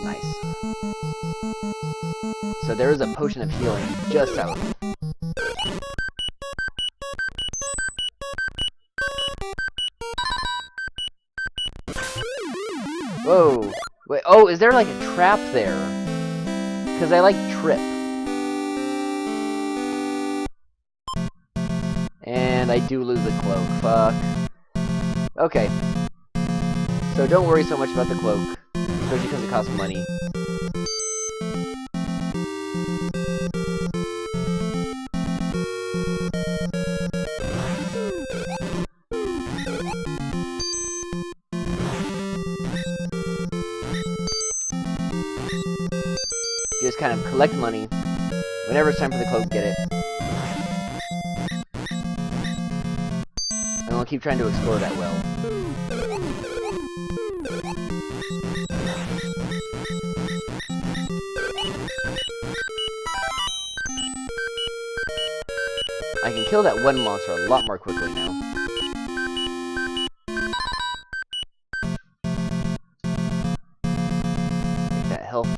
Nice. So there is a potion of healing just south. Whoa! Wait, oh, is there like a trap there? Because I like trip. And I do lose the cloak. Fuck. Okay. So don't worry so much about the cloak. Especially because it costs money. You just kind of collect money. Whenever it's time for the cloak, get it. And I'll keep trying to explore that well. I can kill that one monster a lot more quickly now. Take that health.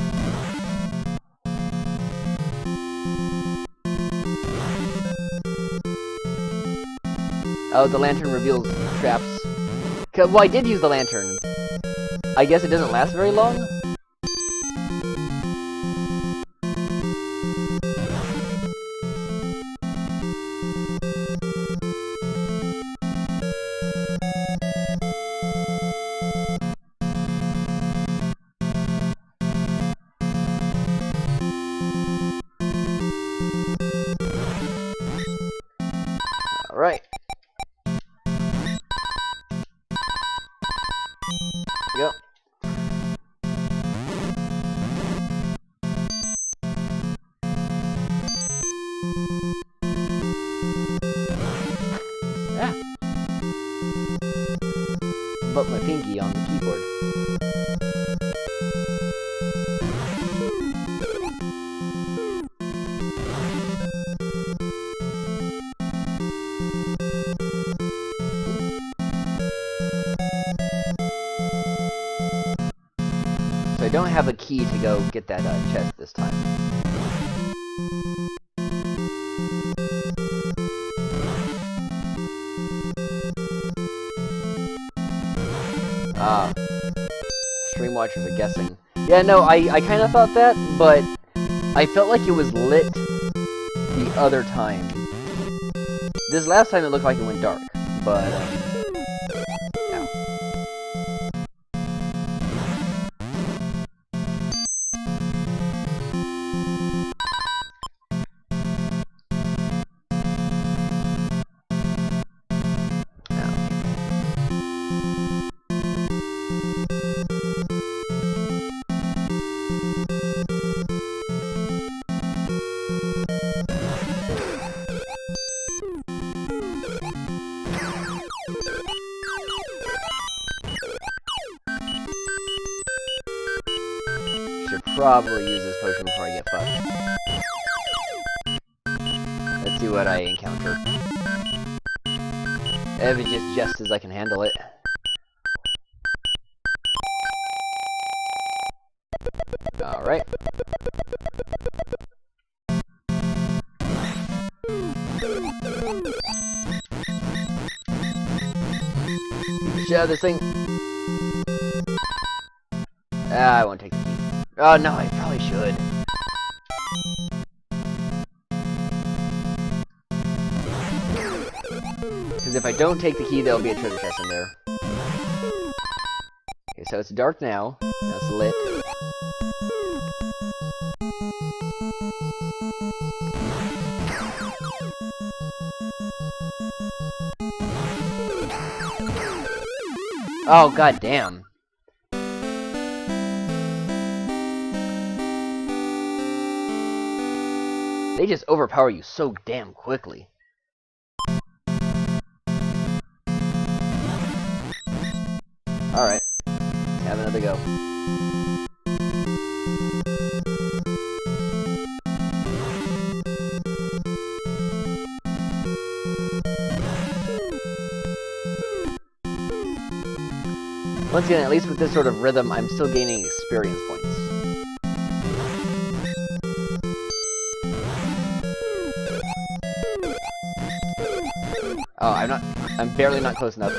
Oh, the lantern reveals traps. Well, I did use the lantern. I guess it doesn't last very long? Alright. Yep. Ah. But my pinky on the keyboard. So I don't have a key to go get that chest this time. Ah. Stream watchers are guessing. Yeah, no, I kind of thought that, but I felt like it was lit the other time. This last time it looked like it went dark, but, yeah. Should probably use this potion before I get fucked. Let's see what I encounter. If it's just as I can handle it. Alright. Shit out of this thing. Ah, I won't take the key. Oh no, I probably should. Because if I don't take the key, there'll be a treasure chest in there. Okay, so it's dark now. That's lit. Oh, goddamn. They just overpower you so damn quickly. Alright. Let's have another go. Once again, at least with this sort of rhythm, I'm still gaining experience points. Oh, I'm barely not close enough.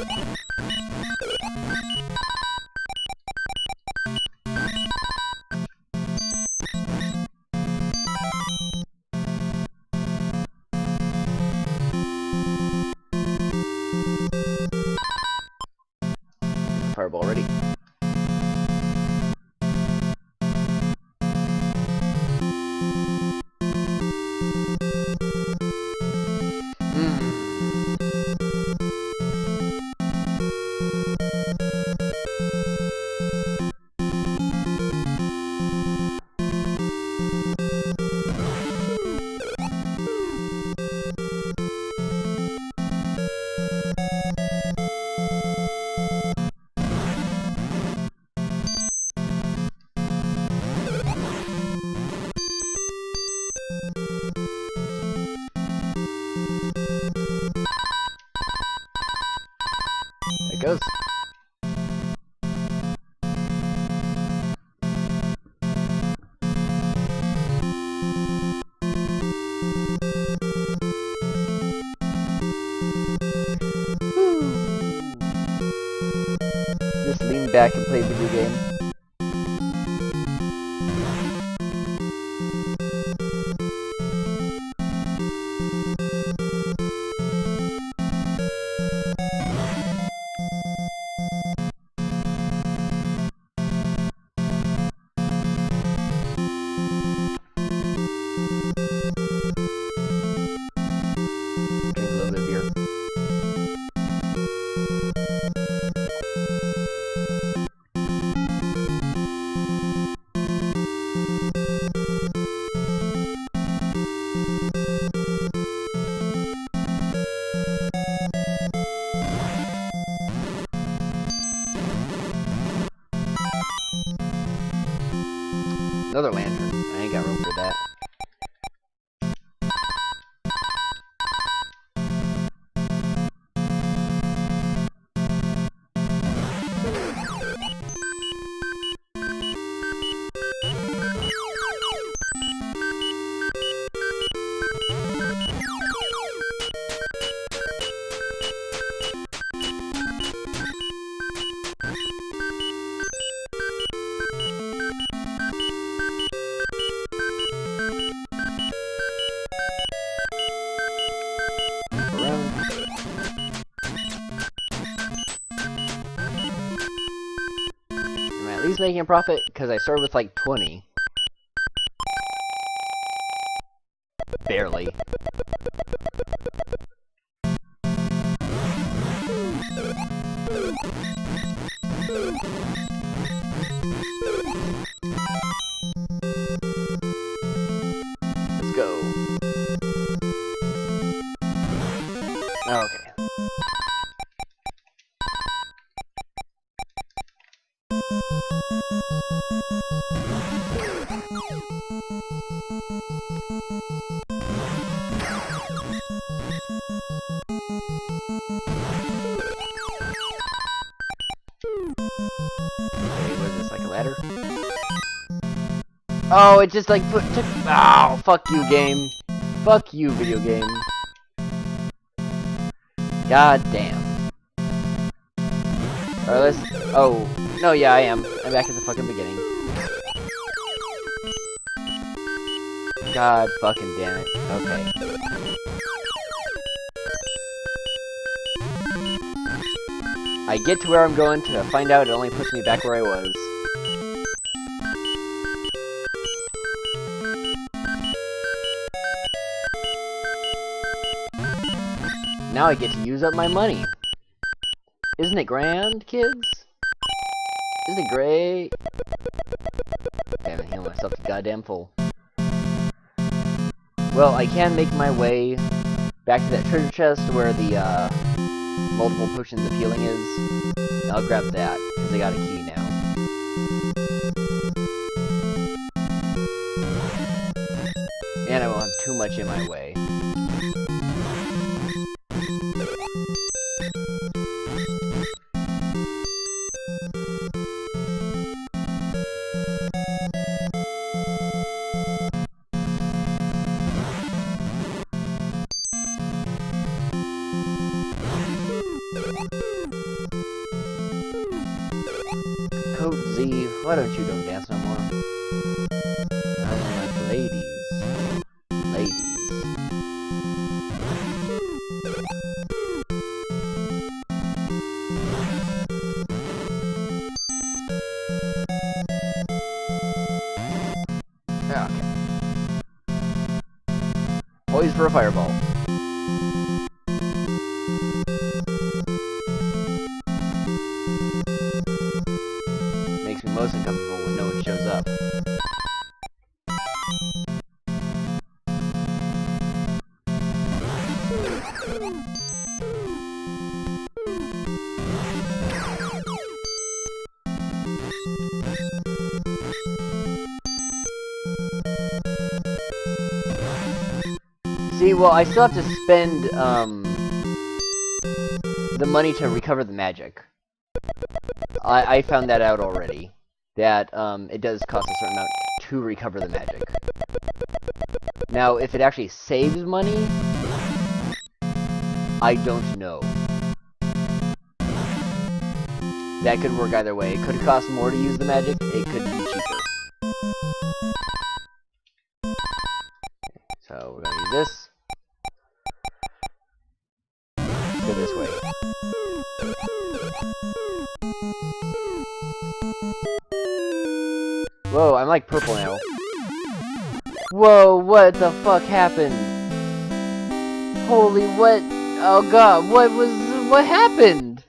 Fireball already. There it goes. Just lean back and play a video game. Drink a little bit of beer. Another lantern. I ain't got room for that. At least making a profit because I started with like 20. Barely. Let's go. Oh, okay. Ladder. Oh, it just like took. Oh, fuck you, game. Fuck you, video game. God damn. Alright, let's. Oh, no, yeah, I am. I'm back at the fucking beginning. God fucking damn it. Okay. I get to where I'm going to find out it only puts me back where I was. Now I get to use up my money. Isn't it grand, kids? Isn't it great? Damn it, heal myself to goddamn full. Well, I can make my way back to that treasure chest where the multiple potions of healing is. I'll grab that, because I got a key now. And I won't have too much in my way. Z, why don't you don't dance no more? I'm like, ladies. Ladies. Okay. Poised for a fireball. Makes me most uncomfortable when no one shows up. See, well, I still have to spend, the money to recover the magic. I found that out already. That, it does cost a certain amount to recover the magic. Now, if it actually saves money, I don't know. That could work either way. It could cost more to use the magic, it could be cheaper. So, we're gonna use this. Let's go this way. Whoa, I'm like purple now. Whoa, what the fuck happened? Holy what? Oh god, what happened?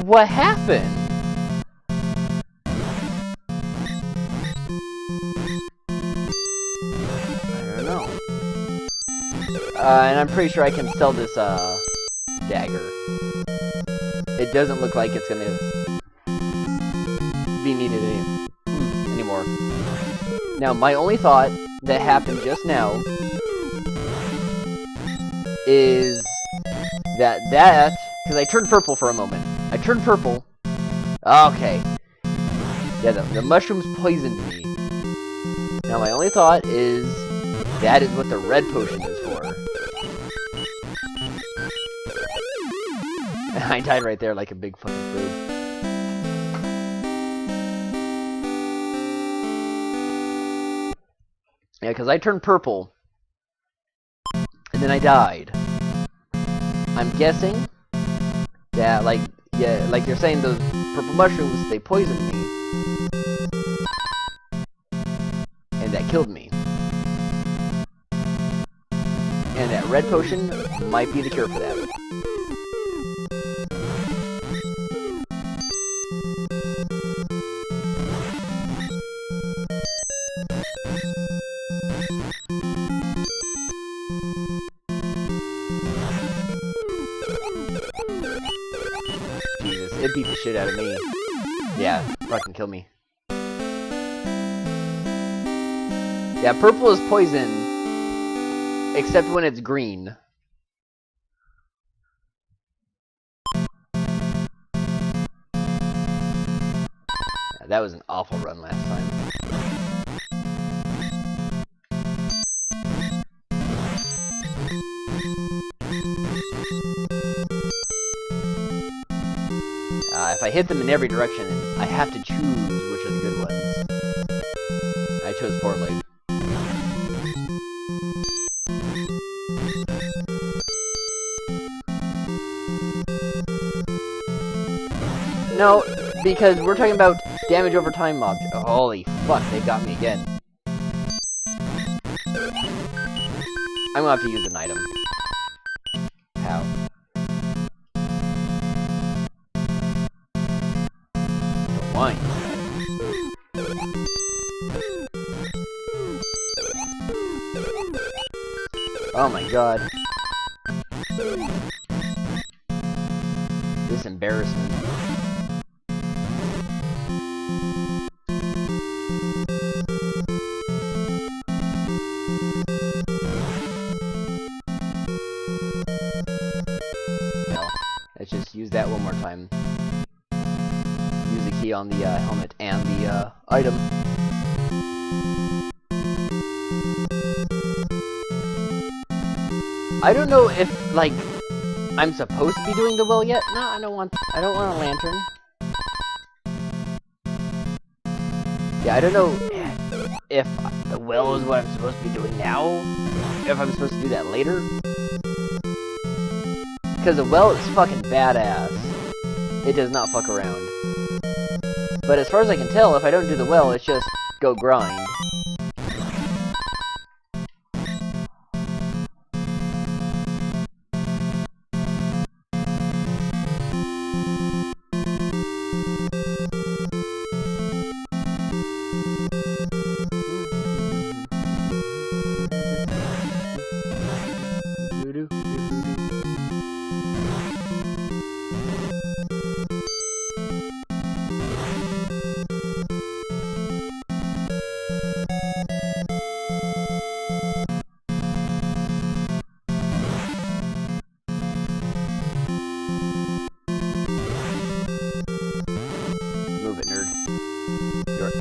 What happened? I don't know. And I'm pretty sure I can sell this, dagger. It doesn't look like it's gonna be needed anymore. Now, my only thought that happened just now is that, because I turned purple for a moment. I turned purple. Okay. Yeah, the mushrooms poisoned me. Now, my only thought is that is what the red potion is for. I died right there like a big fucking food. Yeah, because I turned purple, and then I died. I'm guessing that, like, yeah, like you're saying, those purple mushrooms, they poisoned me. And that killed me. And that red potion might be the cure for that. Jesus, it beat the shit out of me. Yeah, fucking kill me. Yeah, purple is poison, except when it's green. Yeah, that was an awful run last time. If I hit them in every direction, I have to choose which are the good ones. I chose poorly. No, because we're talking about damage over time mobs. Oh, holy fuck, they got me again. I'm gonna have to use an item. How? Wine. Oh my god. This embarrassment. No. Let's just use that one more time. Use the key on the helmet and the item. I don't know if, like, I'm supposed to be doing the well yet? No, I don't want a lantern. Yeah, I don't know if the well is what I'm supposed to be doing now, if I'm supposed to do that later. Because the well is fucking badass. It does not fuck around. But as far as I can tell, if I don't do the well, it's just go grind.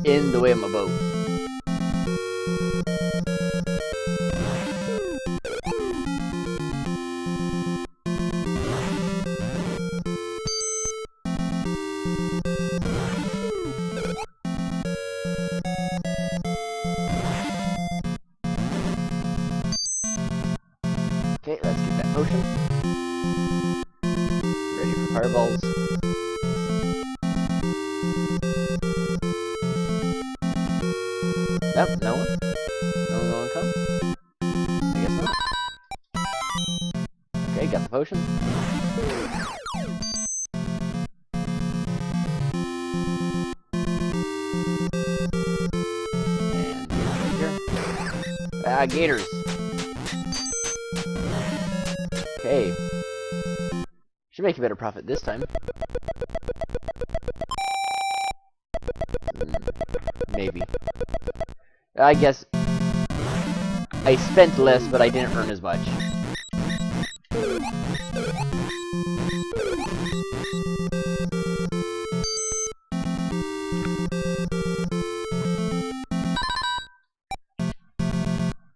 In the way of my boat. Okay, let's get that potion. Ready for fireballs. Nope, no one. No one gonna come? I guess not. Okay, got the potion. And right here. Ah, gators! Okay. Should make a better profit this time. Maybe. I guess I spent less, but I didn't earn as much.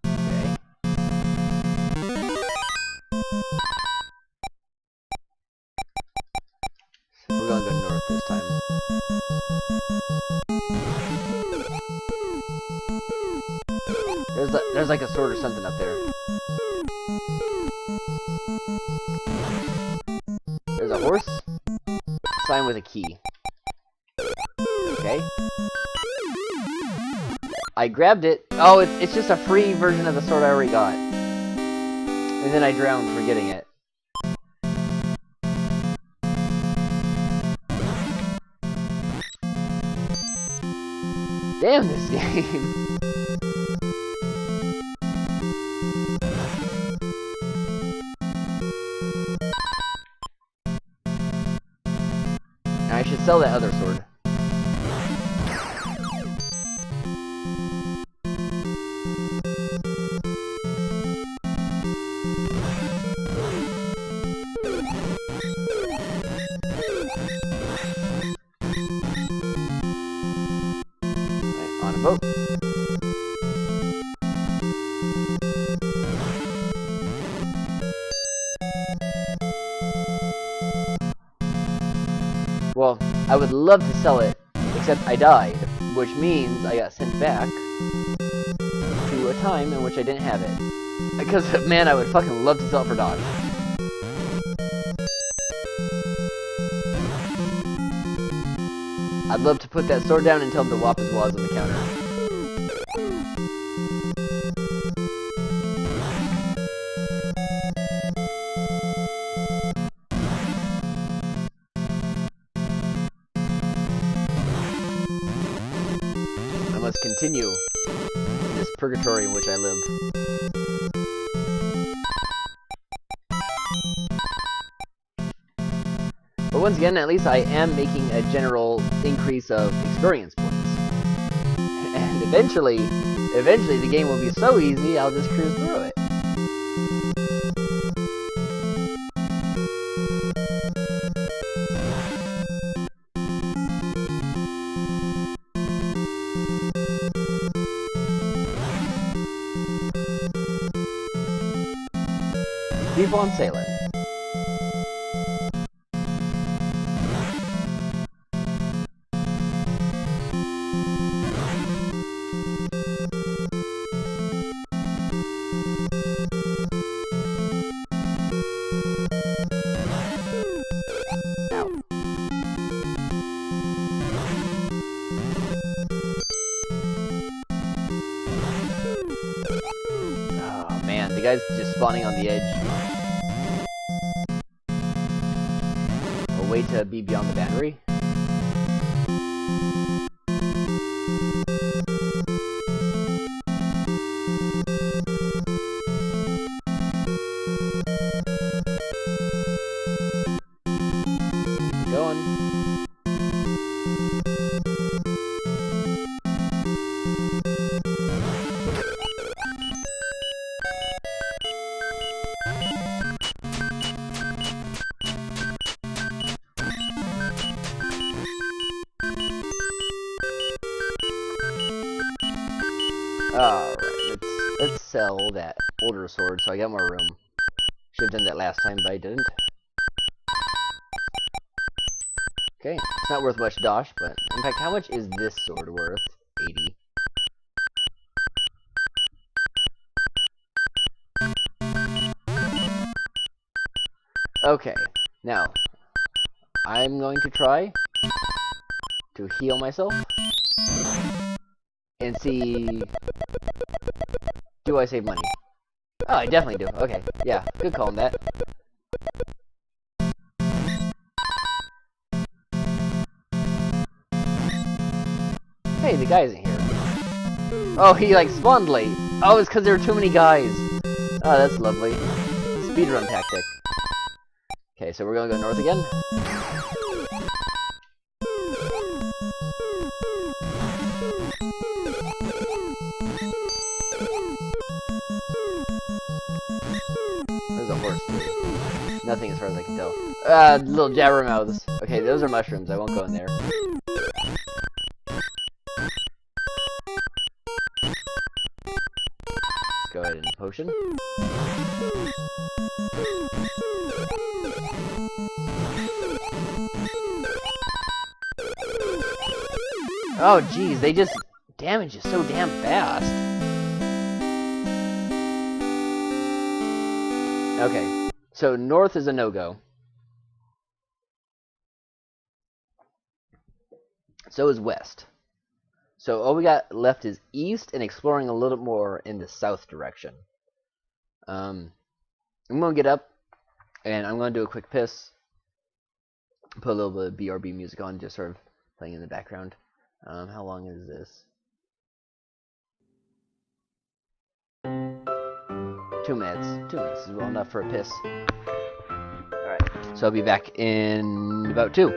Okay. So we're gonna go north this time. There's like a sword or something up there. There's a horse. Sign with a key. Okay. I grabbed it. Oh, it's just a free version of the sword I already got. And then I drowned for getting it. Damn this game. I should sell that other sword. Right, on a boat. Well, I would love to sell it, except I died, which means I got sent back to a time in which I didn't have it. Because, man, I would fucking love to sell it for Dodge. I'd love to put that sword down and tell him to whop his wads on the counter. I must continue this purgatory in which I live. But once again, at least I am making a general increase of experience points. And eventually the game will be so easy, I'll just cruise through it. Keep on sailing. guys just spawning on the edge. A way to be beyond the boundary. Alright, let's sell that older sword so I got more room. Should have done that last time, but I didn't. Okay, it's not worth much dosh, but in fact, how much is this sword worth? 80. Okay, now I'm going to try to heal myself and see. Do I save money? Oh, I definitely do. Okay, yeah, good call on that. Hey, the guy isn't here. Oh, he like spawned late. Oh, it's because there were too many guys. Oh, that's lovely. Speedrun tactic. Okay, so we're gonna go north again. There's a horse. Nothing as far as I can tell. Little jabbermouths. Okay, those are mushrooms. I won't go in there. Let's go ahead and potion. Oh, geez, they just damage you so damn fast. Okay, so north is a no-go. So is west. So all we got left is east and exploring a little more in the south direction. I'm going to get up, and I'm going to do a quick piss. Put a little bit of BRB music on, just sort of playing in the background. How long is this? 2 minutes. 2 minutes is well enough for a piss. Alright, so I'll be back in about 2.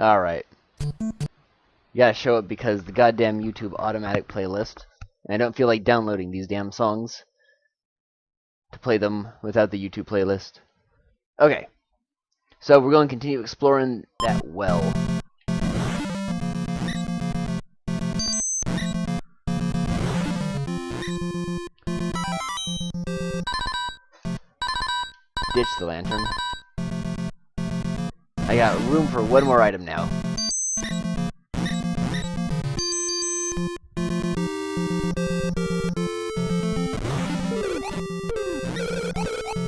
Alright. You gotta show it because the goddamn YouTube automatic playlist. And I don't feel like downloading these damn songs to play them without the YouTube playlist. Okay. So we're going to continue exploring that well. Ditch the lantern. I got room for one more item now.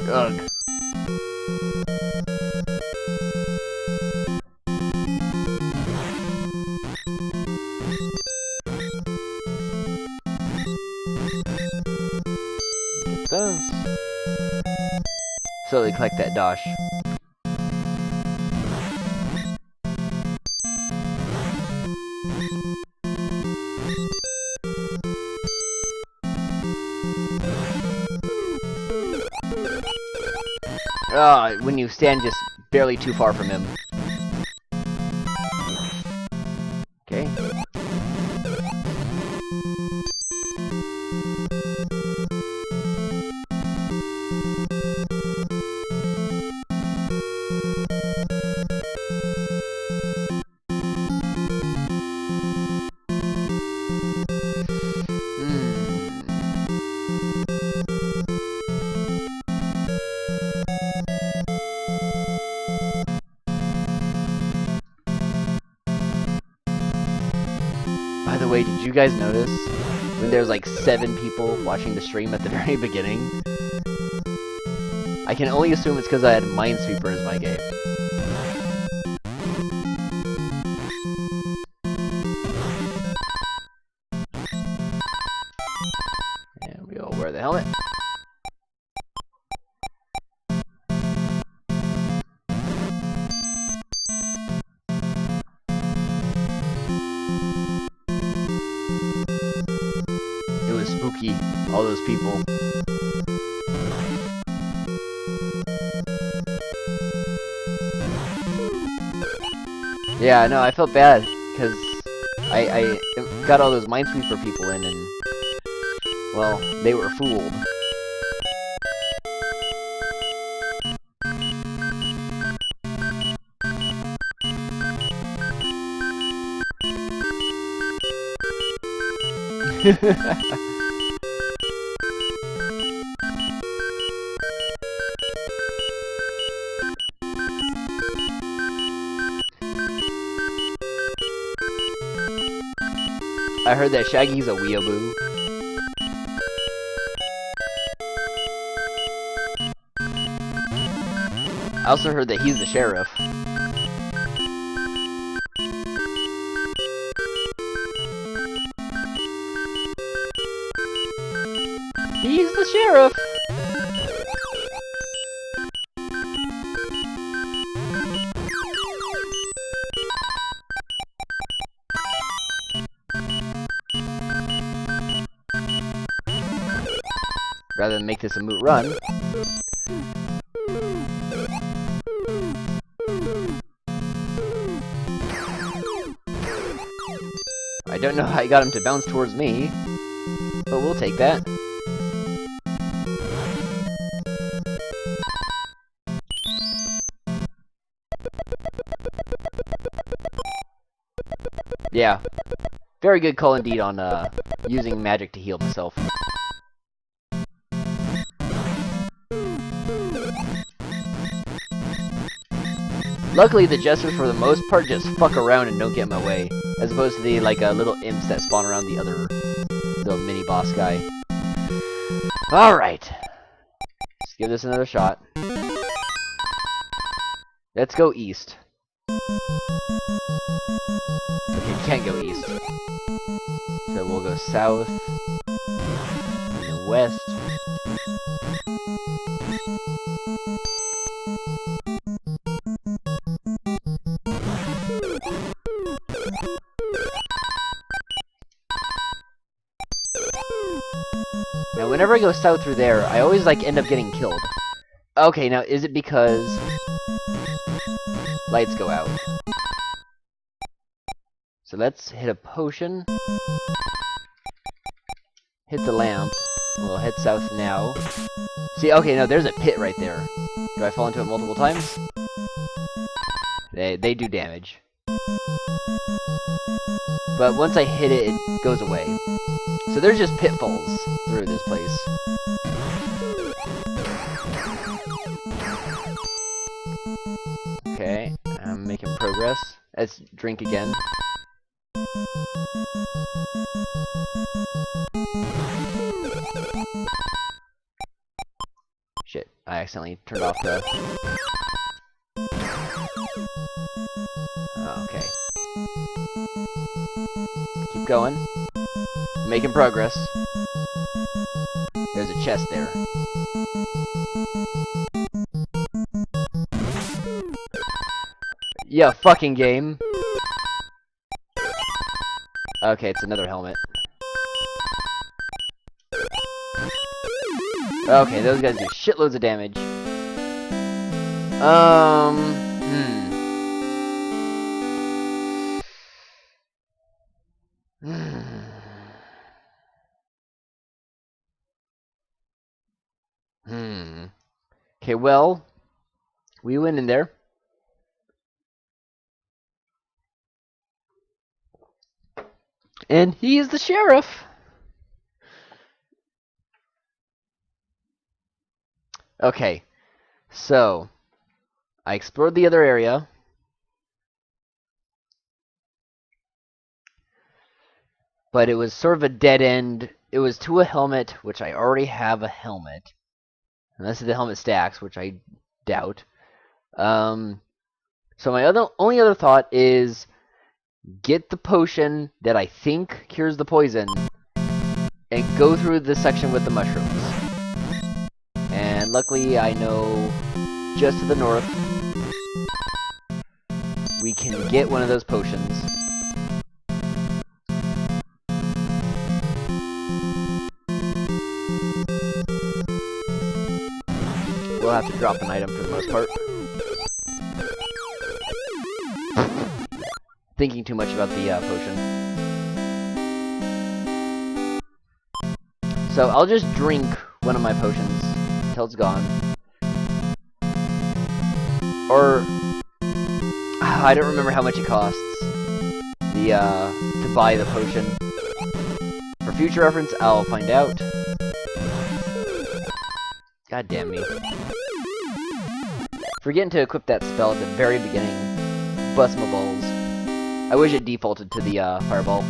Ugh. Get those. Slowly collect that dosh. When you stand just barely too far from him. Okay. By the way, did you guys notice when there's like 7 people watching the stream at the very beginning? I can only assume it's because I had Minesweeper as my game. And we all wear the helmet. Spooky, all those people. Yeah, no, I felt bad because I got all those Minesweeper people in, and well, they were fooled. I heard that Shaggy's a weeaboo. I also heard that he's the sheriff. He's the sheriff! Rather than make this a moot run. I don't know how I got him to bounce towards me, but we'll take that. Yeah, very good call indeed on using magic to heal myself. Luckily, the jesters, for the most part, just fuck around and don't get in my way, as opposed to the, like, little imps that spawn around the other little mini-boss guy. Alright. Let's give this another shot. Let's go east. Okay, can't go east. So we'll go south, and then west. Now, whenever I go south through there, I always, like, end up getting killed. Okay, now, is it because lights go out? So let's hit a potion. Hit the lamp. We'll head south now. See, okay, no, there's a pit right there. Do I fall into it multiple times? They do damage. But once I hit it, it goes away. So there's just pitfalls through this place. Okay, I'm making progress. Let's drink again. Shit, I accidentally turned off the... Okay. Keep going. Making progress. There's a chest there. Yeah, fucking game. Okay, it's another helmet. Okay, those guys do shitloads of damage. Okay, well, we went in there. And he is the sheriff. Okay, so I explored the other area. But it was sort of a dead end. It was to a helmet, which I already have a helmet. Unless the helmet stacks, which I doubt. So my only other thought is get the potion that I think cures the poison and go through this section with the mushrooms. And luckily I know just to the north we can get one of those potions. We'll have to drop an item for the most part. Thinking too much about the potion. So I'll just drink one of my potions until it's gone. Or I don't remember how much it costs to buy the potion. For future reference, I'll find out. God damn me. Forgetting to equip that spell at the very beginning. Bust my balls. I wish it defaulted to the fireball.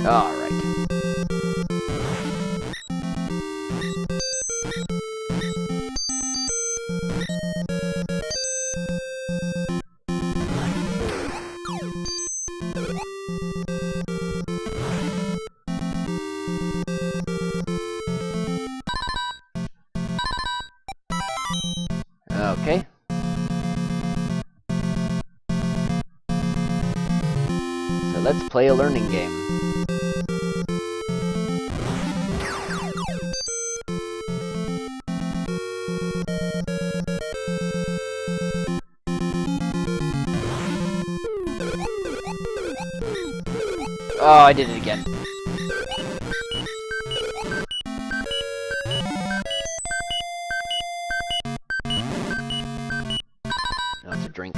Alright. Okay. So let's play a learning game. Oh, I did it again. Oh, it's a drink.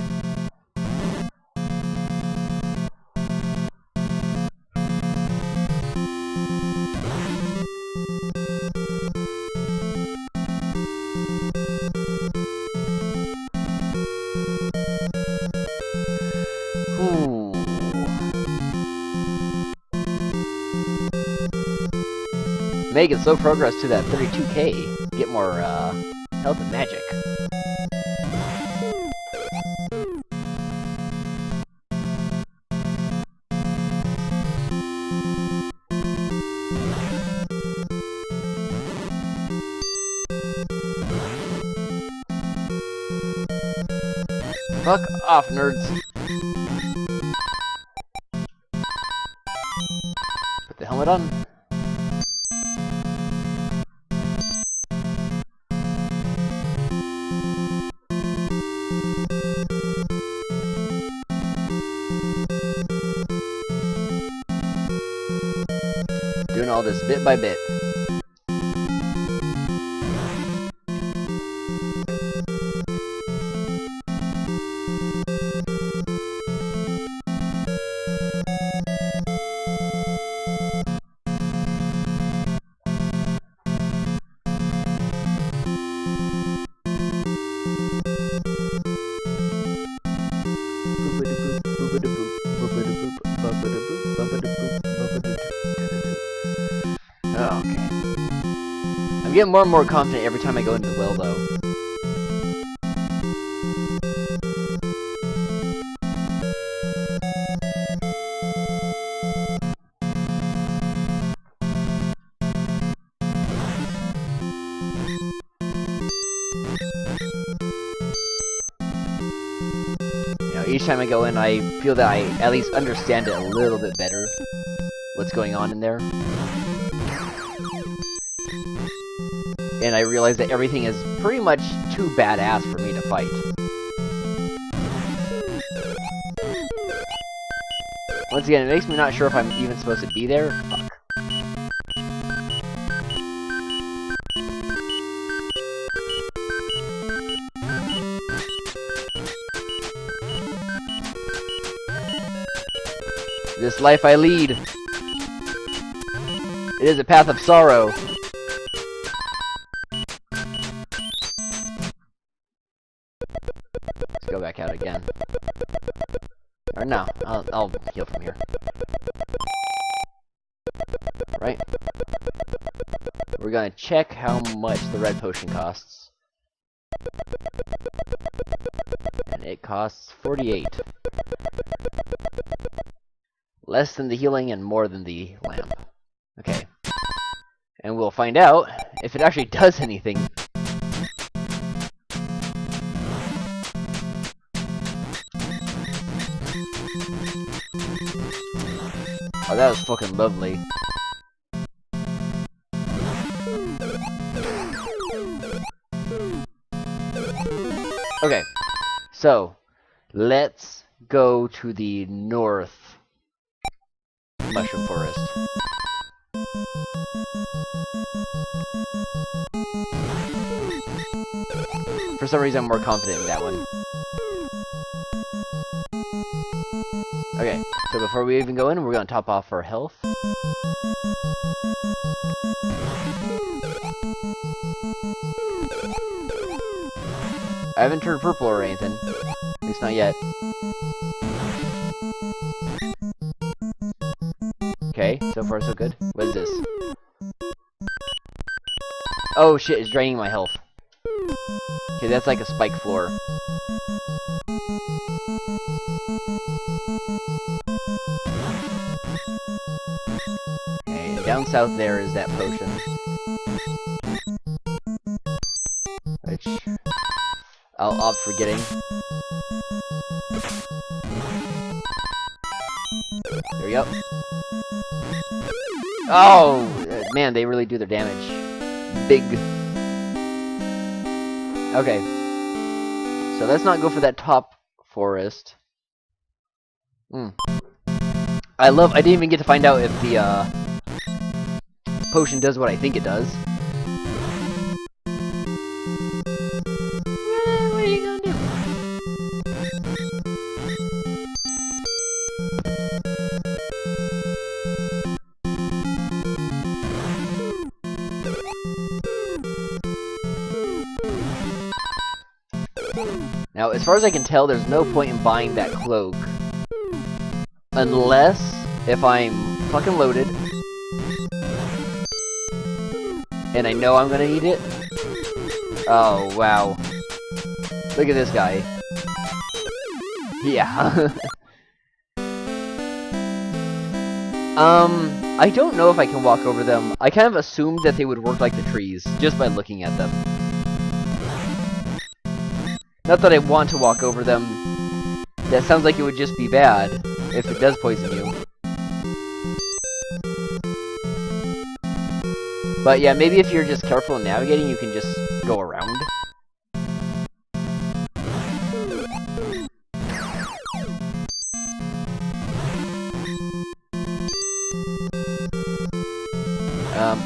Ooh. Making slow progress to that 32k. Get more health and magic. Fuck off, nerds. Put the helmet on. doing all this bit by bit. Okay. I'm getting more and more confident every time I go into the well, though. Each time I go in, I feel that I at least understand it a little bit better, what's going on in there. And I realize that everything is pretty much too badass for me to fight. Once again, it makes me not sure if I'm even supposed to be there. Fuck. This life I lead. It is a path of sorrow. Let's go back out again. Or no, I'll heal from here. Right? We're gonna check how much the red potion costs. And it costs 48. Less than the healing and more than the lamp. Okay. And we'll find out if it actually does anything. Oh, that was fucking lovely. Okay. So, let's go to the north mushroom forest. For some reason, I'm more confident in that one. Okay, so before we even go in, we're gonna top off our health. I haven't turned purple or anything. At least not yet. Okay, so far so good. What is this? Oh shit, it's draining my health. Okay, that's like a spike floor. Okay, down south there is that potion. Which I'll opt for getting. There we go. Oh, man, they really do their damage. Big. Okay. So let's not go for that top forest. I didn't even get to find out if the, potion does what I think it does. What are you gonna do? Now, as far as I can tell, there's no point in buying that cloak. Unless, if I'm fucking loaded, and I know I'm gonna need it. Oh, wow. Look at this guy. Yeah. I don't know if I can walk over them. I kind of assumed that they would work like the trees, just by looking at them. Not that I want to walk over them. That sounds like it would just be bad, if it does poison you. But yeah, maybe if you're just careful in navigating, you can just go around.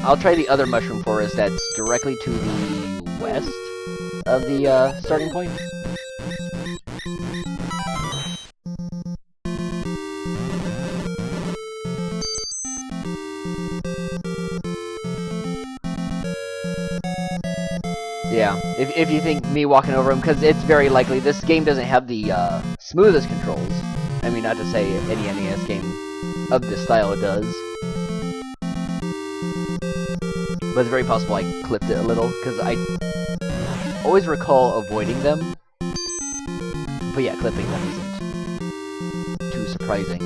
I'll try the other mushroom forest that's directly to the west of the starting point. Yeah, if you think me walking over them, because it's very likely this game doesn't have the smoothest controls. I mean, not to say any NES game of this style does. But it's very possible I clipped it a little, because I always recall avoiding them. But yeah, clipping them isn't too surprising.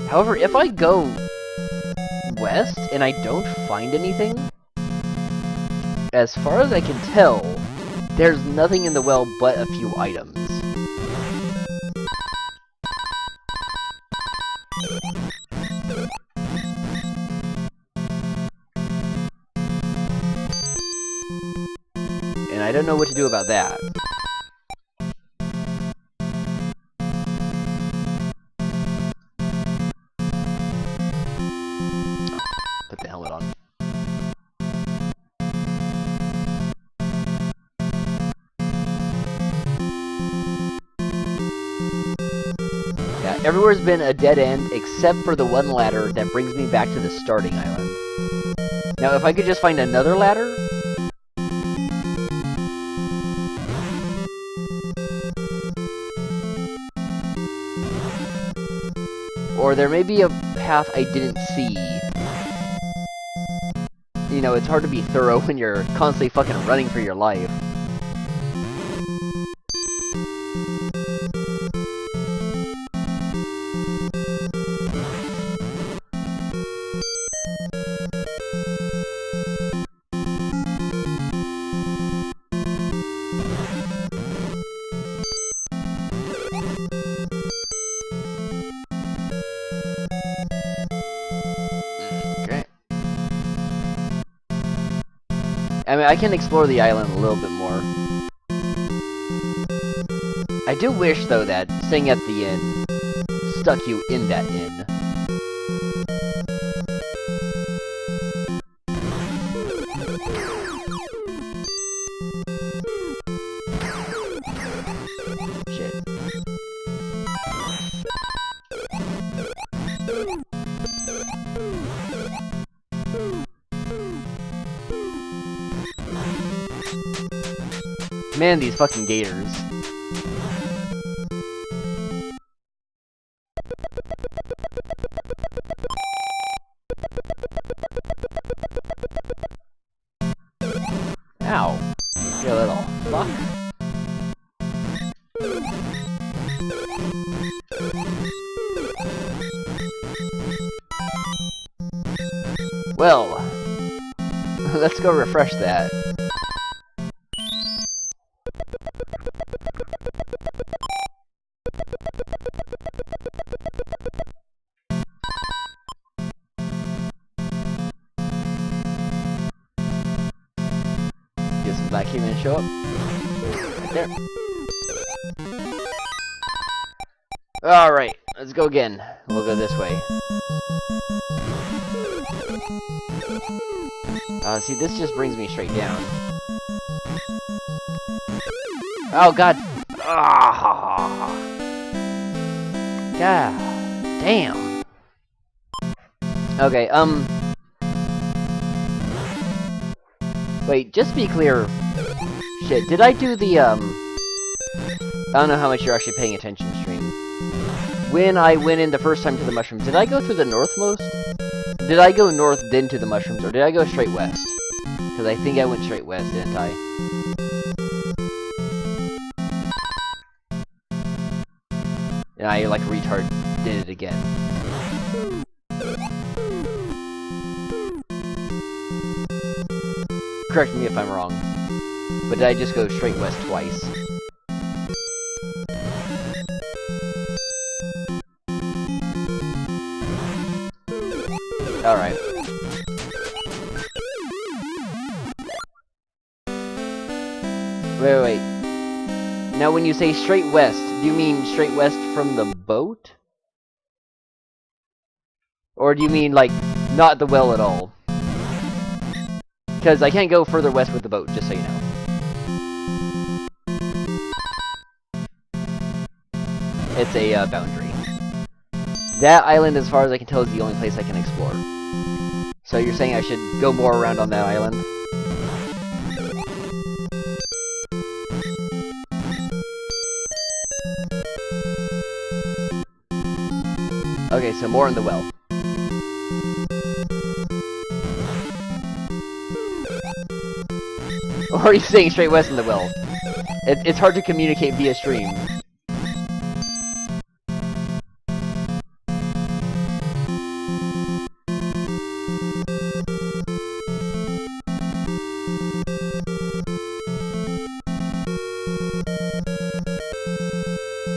However, if I go west and I don't find anything, as far as I can tell, there's nothing in the well but a few items. And I don't know what to do about that. Put the helmet on. Yeah, everywhere's been a dead end except for the one ladder that brings me back to the starting island. Now, if I could just find another ladder... Or there may be a path I didn't see. You know, it's hard to be thorough when you're constantly fucking running for your life. I mean, I can explore the island a little bit more. I do wish, though, that staying at the inn stuck you in that inn. Shit. Man, these fucking gators. Ow. You little fuck. Well, let's go refresh that. Get some black human show up. Right there. Alright, let's go again. We'll go this way. See, this just brings me straight down. Oh, God. Ah. God damn. Okay, wait, just to be clear. Shit, did I do the, I don't know how much you're actually paying attention, stream. When I went in the first time to the mushrooms, did I go through the northmost? Did I go north then to the mushrooms, or did I go straight west? Because I think I went straight west, didn't I? And I, like, retard did it again. Correct me if I'm wrong. But did I just go straight west twice? Alright. Wait. Now when you say straight west, do you mean straight west from the boat? Or do you mean, like, not the well at all? Because I can't go further west with the boat, just so you know. It's a boundary. That island, as far as I can tell, is the only place I can explore. So you're saying I should go more around on that island? Okay, so more in the well. Or are you saying straight west in the well? It's hard to communicate via stream.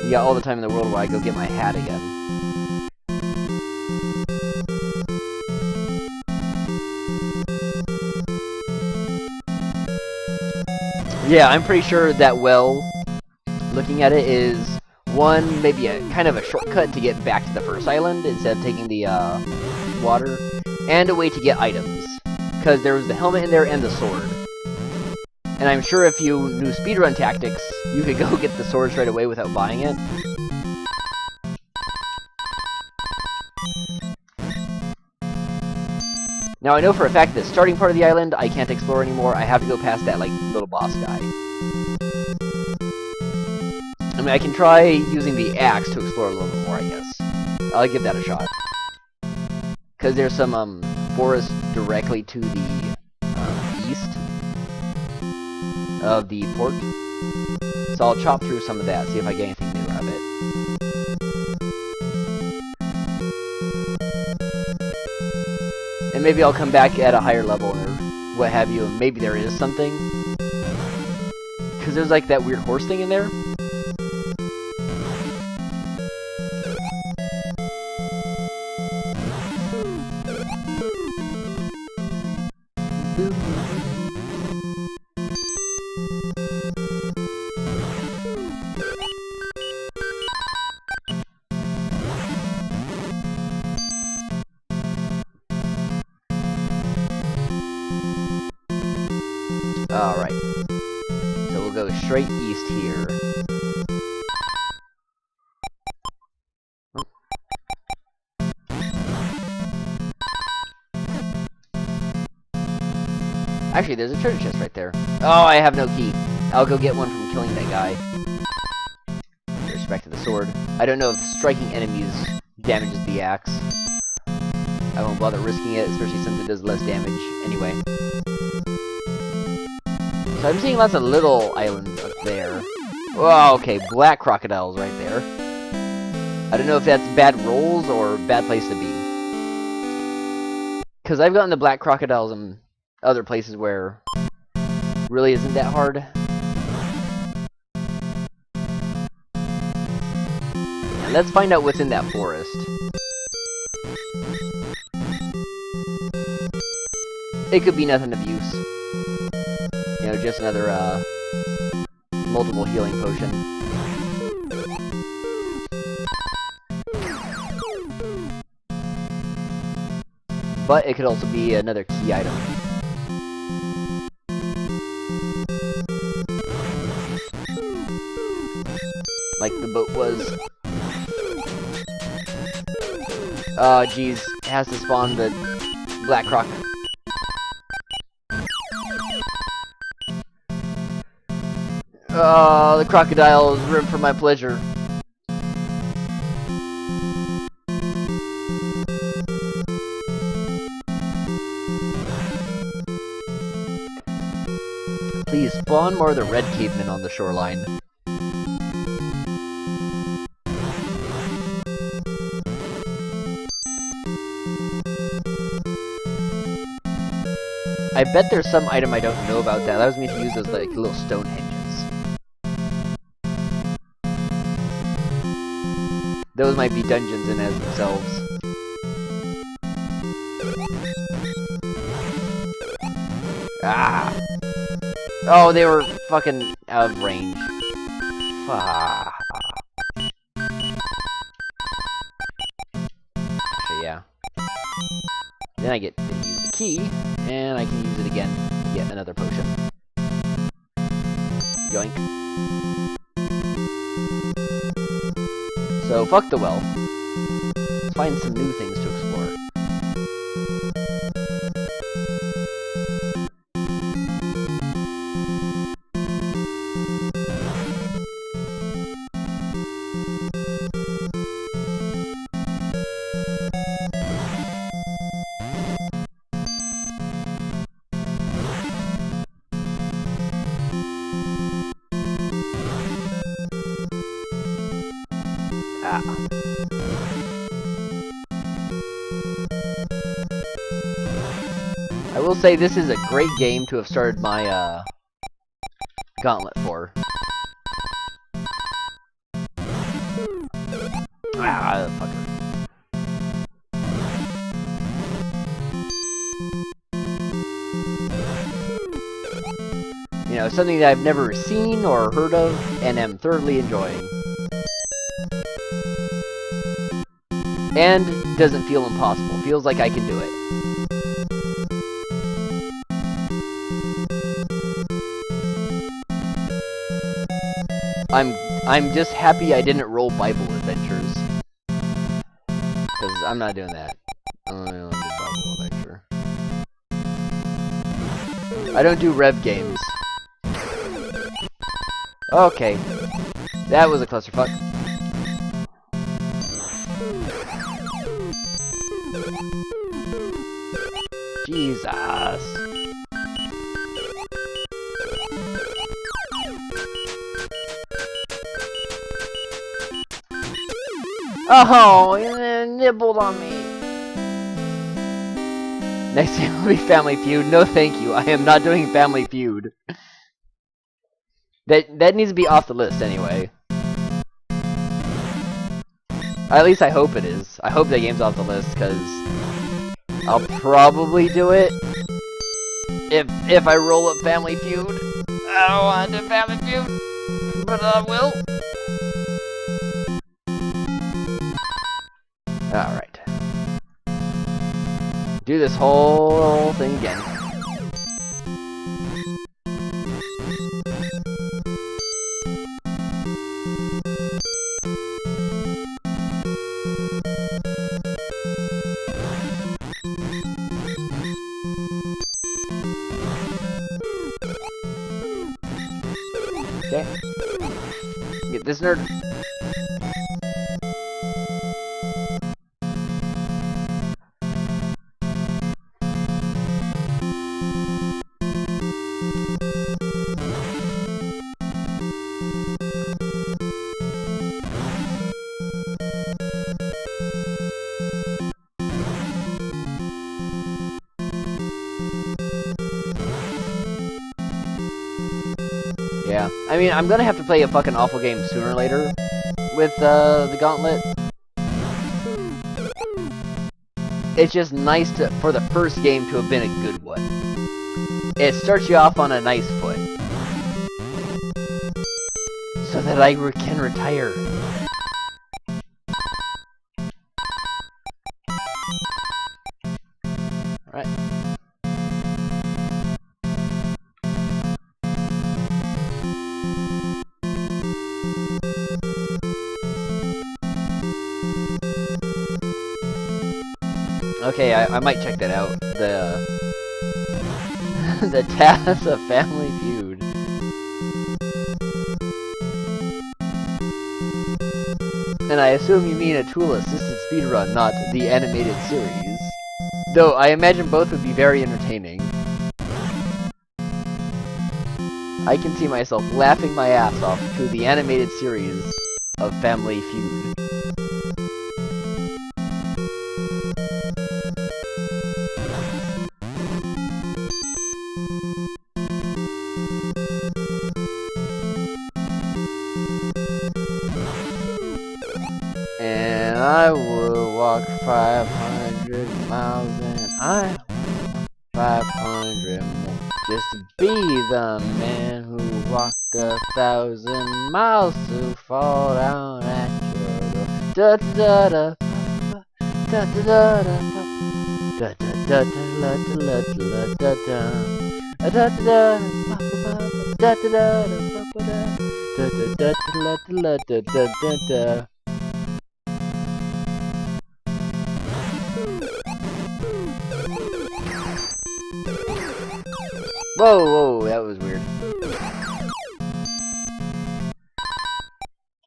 You got all the time in the world while I go get my hat again. Yeah, I'm pretty sure that well, looking at it, is one, maybe a kind of a shortcut to get back to the first island instead of taking the water, and a way to get items. Because there was the helmet in there and the sword. And I'm sure if you knew speedrun tactics, you could go get the sword straight away without buying it. Now I know for a fact that starting part of the island I can't explore anymore. I have to go past that, like, little boss guy. I mean, I can try using the axe to explore a little bit more, I guess. I'll give that a shot. Because there's some, forest directly to the, east of the port. So I'll chop through some of that, see if I get anything new out of it. And maybe I'll come back at a higher level or what have you, and maybe there is something. Because there's like that weird horse thing in there. Alright. So we'll go straight east here. Actually, there's a treasure chest right there. Oh, I have no key. I'll go get one from killing that guy. With respect to the sword. I don't know if striking enemies damages the axe. I won't bother risking it, especially since it does less damage anyway. So I'm seeing lots of little islands up there. Oh, okay, black crocodiles right there. I don't know if that's bad rolls or bad place to be. Because I've gotten the black crocodiles in other places where really isn't that hard. And let's find out what's in that forest. It could be nothing of use. You know, just another, multiple healing potion. But it could also be another key item. Like the boat was. Oh, jeez. It has to spawn the black croc. Oh, the crocodile is room for my pleasure. Please spawn more of the red cavemen on the shoreline. I bet there's some item I don't know about that allows me to use those like little stone hinges. Those might be dungeons in as themselves. Ah! Oh, they were fucking out of range. Fuck. Actually, yeah. Then I get to use the key, and I can use it again to get another potion. Yoink. So, fuck the well. Let's find some new things to explore. I will say this is a great game to have started my gauntlet for. Fucker. You know, something that I've never seen or heard of and am thoroughly enjoying. And doesn't feel impossible. Feels like I can do it. I'm just happy I didn't roll Bible Adventures. Because I'm not doing that. I don't do Bible Adventure. I don't do Rev games. Okay. That was a clusterfuck. Jesus. Oh, you nibbled on me. Next game will be Family Feud. No, thank you. I am not doing Family Feud. That needs to be off the list anyway. At least I hope it is. I hope that game's off the list, because I'll probably do it if I roll up Family Feud. I don't want to do Family Feud, but I will. Alright. Do this whole thing again. Okay. Get this nerd. Yeah, I mean, I'm gonna have to play a fucking awful game sooner or later with the Gauntlet. It's just nice for the first game to have been a good one. It starts you off on a nice foot. So that I can retire. Alright. Okay, I might check that out. The Task of Family Feud. And I assume you mean a tool-assisted speedrun, not the animated series. Though I imagine both would be very entertaining. I can see myself laughing my ass off to the animated series of Family Feud. And I will walk 500 miles and I 500 more just to be the man who walked 1,000 miles to fall down at your door. Da da da da da da da da da da. Da da la da la da da da da da da da da da da da da da. Whoa, whoa, that was weird.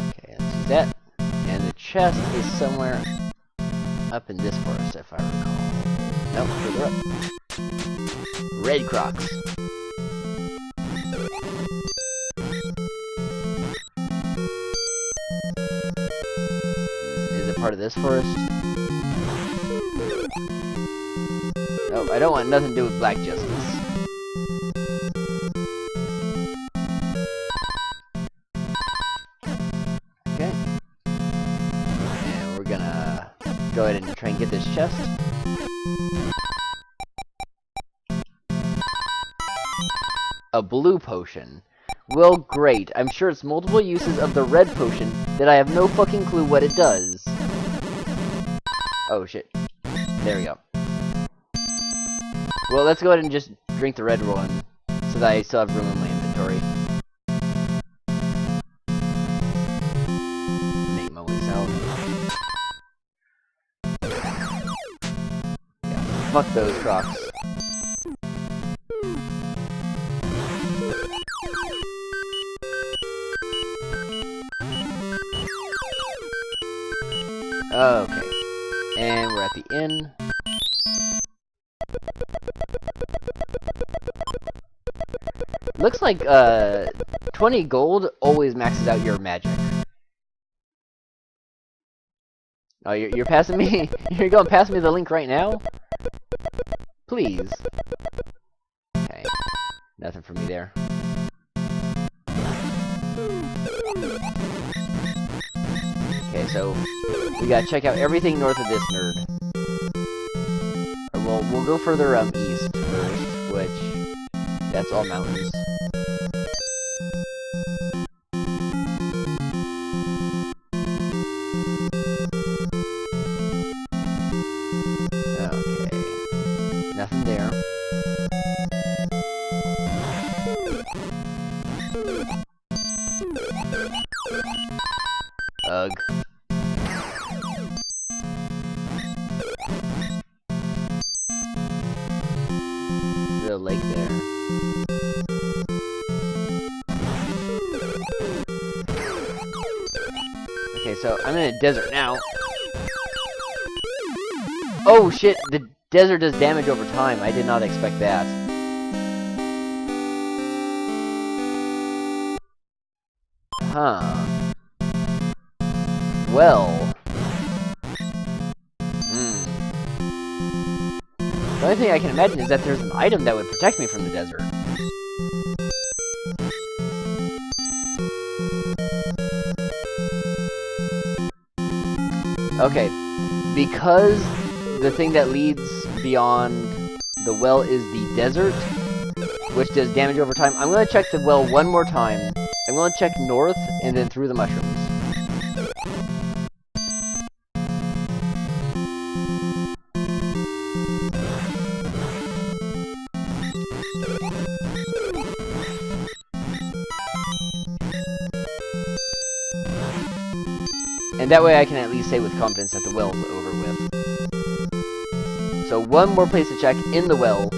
Okay, let's use that. And the chest is somewhere up in this forest, if I recall. Nope, further up. Red Crocs. Is it part of this forest? Nope, I don't want nothing to do with Black Justice. Okay. And we're gonna go ahead and try and get this chest. A blue potion. Well, great. I'm sure it's multiple uses of the red potion that I have no fucking clue what it does. Oh, shit. There we go. Well, let's go ahead and just drink the red one, so that I still have room in my inventory. Make my way south. Yeah, fuck those Crocs. Okay. And we're at the inn. Looks like 20 gold always maxes out your magic. Oh, you're passing me? You're going to pass me the link right now? Please. Okay. Nothing for me there. Okay, so we gotta check out everything north of this nerd. Or we'll go further east first, which that's all mountains. Okay, nothing there. Ugh. The lake there. Okay, so I'm in a desert now. Oh shit, the desert does damage over time. I did not expect that. Huh. Well. The only thing I can imagine is that there's an item that would protect me from the desert. Okay, because the thing that leads beyond the well is the desert, which does damage over time, I'm going to check the well one more time. I'm going to check north and then through the mushrooms. And that way I can at least say with confidence that the well's over with. So one more place to check in the well.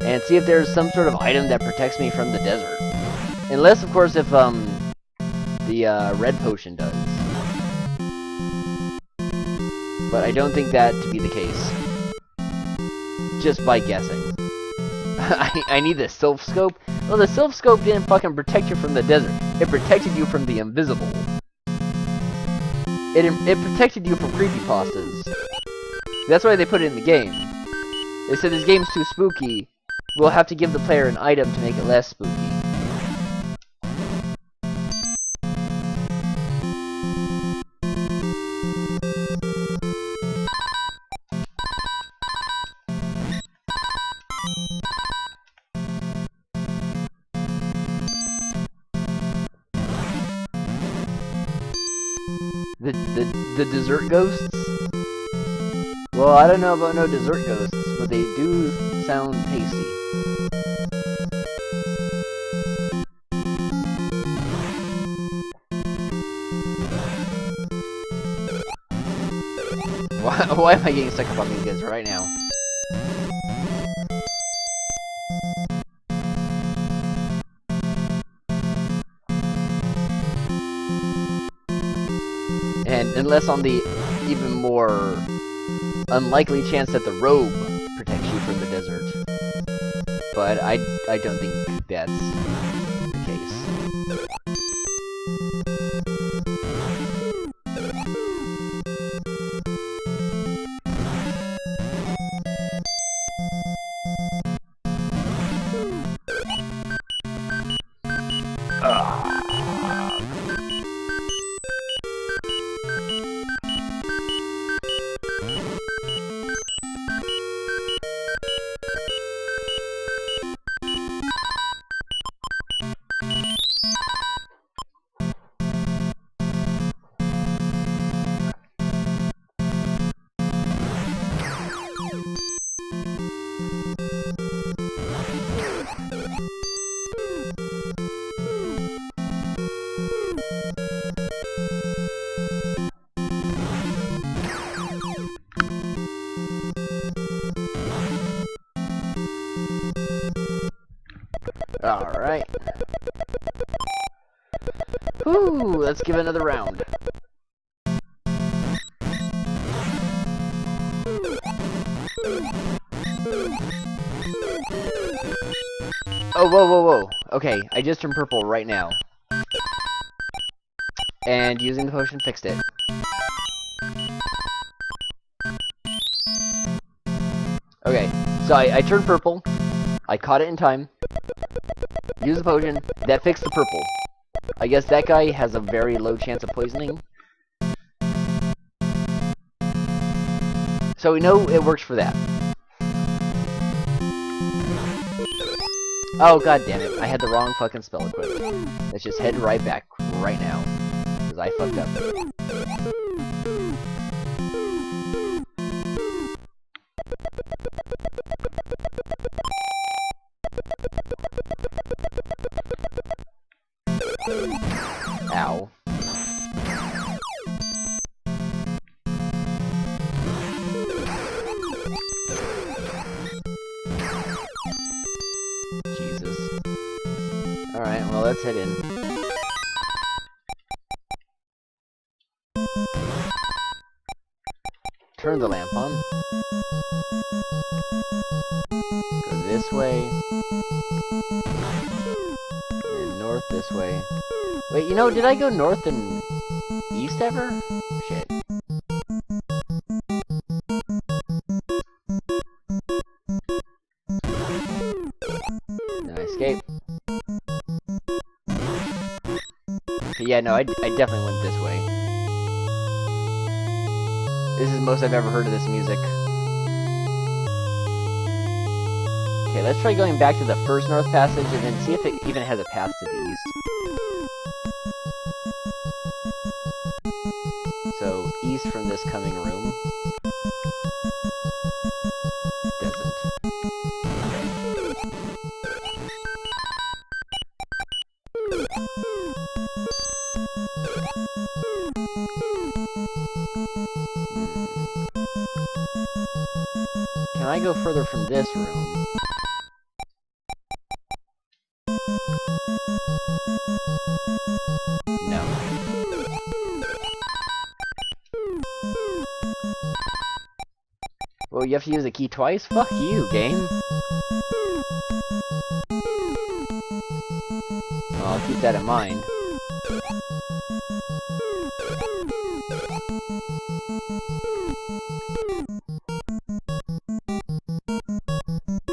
And see if there's some sort of item that protects me from the desert. Unless, of course, if the red potion does. But I don't think that to be the case. Just by guessing. I need the Sylph Scope. Well, the Sylph Scope didn't fucking protect you from the desert. It protected you from the invisible. It protected you from creepypastas. That's why they put it in the game. They said this game's too spooky. We'll have to give the player an item to make it less spooky. The desert ghosts? Well, I don't know about no dessert ghosts, but they do sound tasty. Why am I getting stuck up on these guys right now? And unless on the even more unlikely chance that the robe protects you from the desert. But I don't think that's the case. Alright. Whew, let's give it another round. Oh, whoa, whoa, whoa. Okay, I just turned purple right now. And using the potion fixed it. Okay, so I turned purple. I caught it in time. Use the potion. That fixed the purple. I guess that guy has a very low chance of poisoning. So we know it works for that. Oh, god damn it. I had the wrong fucking spell equipped. Let's just head right back right now. Because I fucked up. Ow. Jesus. Alright, well, let's head in. Turn the lamp on. Go this way. And north this way. Wait, you know, did I go north and east ever? Shit. Then I escape. Okay, yeah, no, I definitely went this way. This is the most I've ever heard of this music. Okay, let's try going back to the first north passage and then see if it even has a path to the east. So, east from this coming room. Doesn't. Can I go further from this room? No. Well, you have to use the key twice? Fuck you, game. Well, I'll keep that in mind.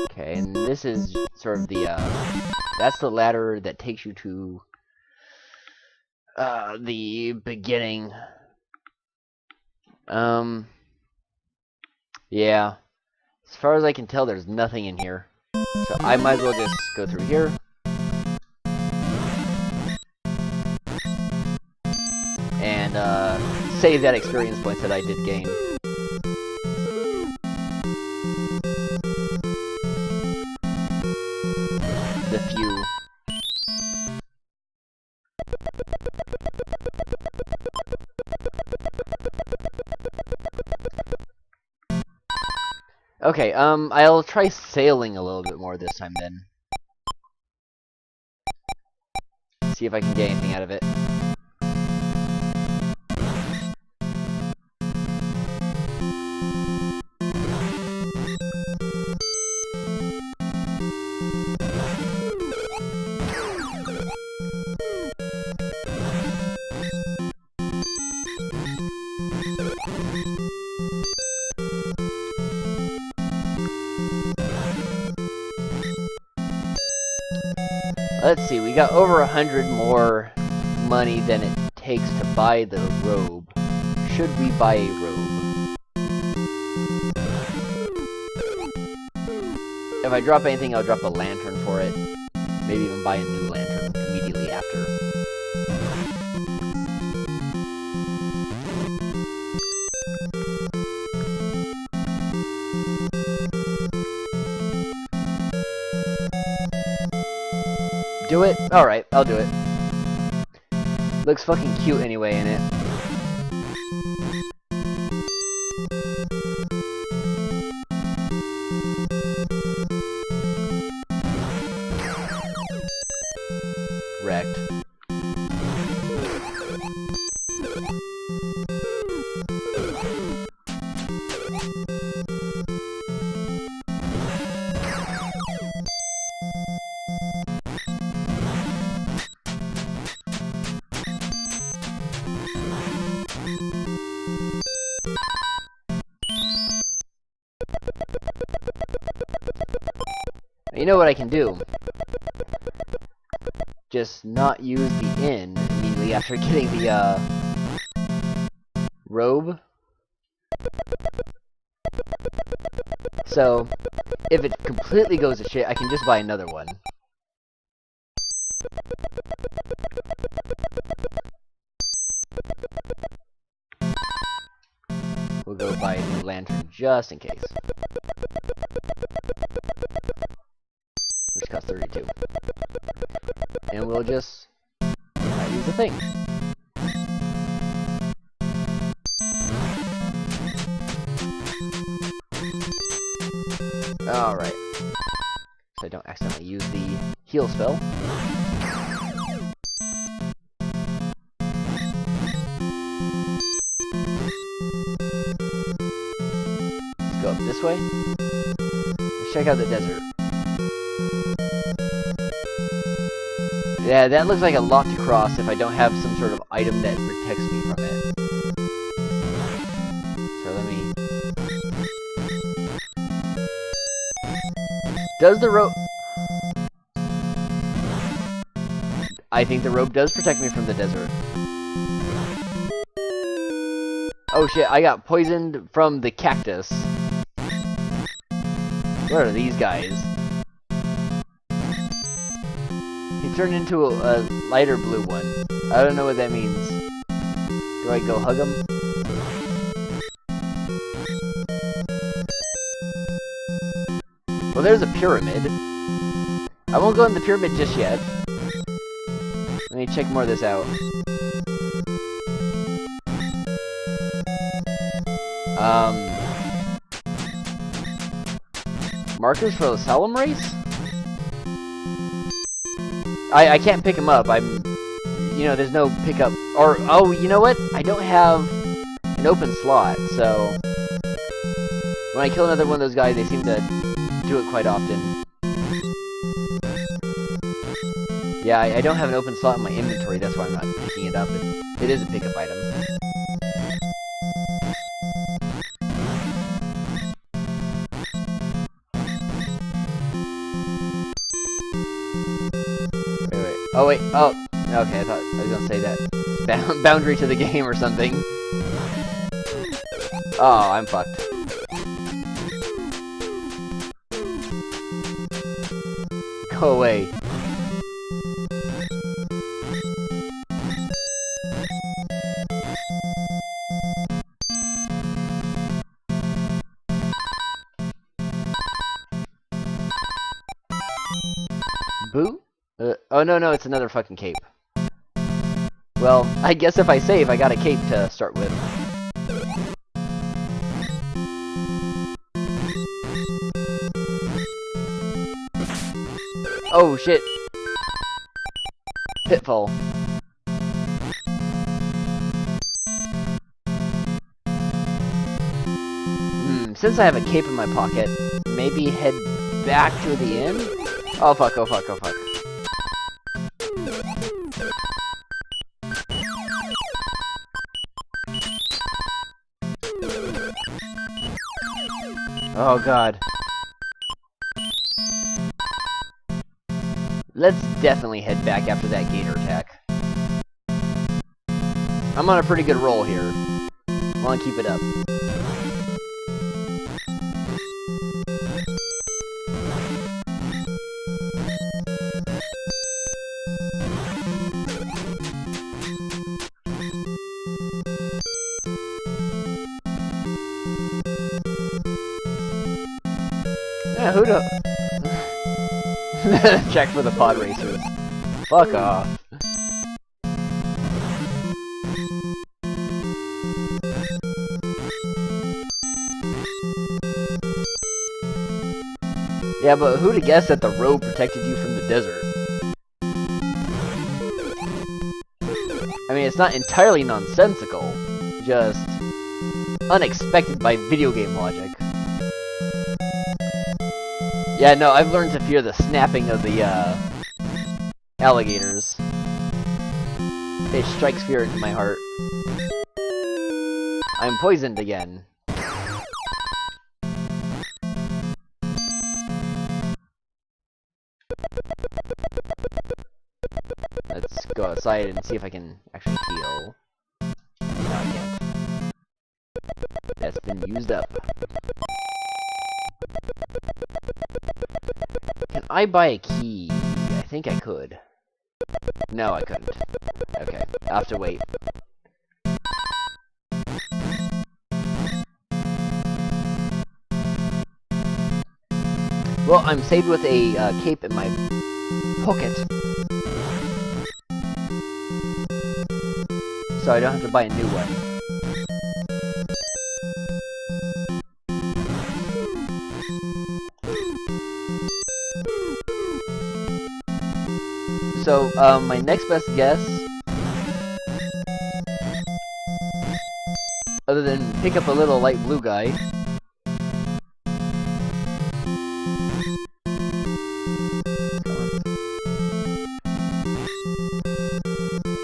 Okay, and this is sort of the, that's the ladder that takes you to, the beginning. Yeah. As far as I can tell, there's nothing in here. So I might as well just go through here. And, save that experience points that I did gain. Okay, I'll try sailing a little bit more this time then. See if I can get anything out of it. Let's see, we got over 100 more money than it takes to buy the robe. Should we buy a robe? If I drop anything, I'll drop a lantern for it. Maybe even buy a new lantern immediately after. Do it? Alright, I'll do it. Looks fucking cute anyway in it. Wrecked. You know what I can do? Just not use the inn immediately after getting the, robe. So, if it completely goes to shit, I can just buy another one. We'll go buy a new lantern just in case. Which costs 32. And we'll just use the thing. Alright. So I don't accidentally use the heal spell. Let's go up this way. Let's check out the desert. Yeah, that looks like a lot to cross if I don't have some sort of item that protects me from it. So let me... Does the rope... I think the rope does protect me from the desert. Oh shit, I got poisoned from the cactus. What are these guys? He turned into a lighter blue one. I don't know what that means. Do I go hug him? Well, there's a pyramid. I won't go in the pyramid just yet. Let me check more of this out. Markers for the solemn race? I can't pick him up. You know, there's no pickup. Or, oh, you know what? I don't have an open slot, so... When I kill another one of those guys, they seem to do it quite often. Yeah, I don't have an open slot in my inventory, that's why I'm not picking it up. It is a pickup item. Wait. Oh, wait. Oh, okay, I thought I was gonna say that. Boundary to the game or something. Oh, I'm fucked. Go away. Boo? Oh no, it's another fucking cape. Well, I guess if I save, I got a cape to start with. Oh shit! Pitfall. Since I have a cape in my pocket, maybe head back to the inn? Oh fuck, oh fuck, oh fuck. Oh god. Let's definitely head back after that gator attack. I'm on a pretty good roll here. I want to keep it up. Yeah, who the... Check for the pod racers. Fuck off. Yeah, but who'd have guessed that the road protected you from the desert? I mean, it's not entirely nonsensical, just unexpected by video game logic. Yeah, no, I've learned to fear the snapping of the, alligators. It strikes fear into my heart. I'm poisoned again. Let's go outside and see if I can actually heal. No, I can't. That's been used up. Can I buy a key? I think I could. No, I couldn't. Okay, I'll have to wait. Well, I'm saved with a cape in my pocket. So I don't have to buy a new one. So, my next best guess, other than pick up a little light blue guy,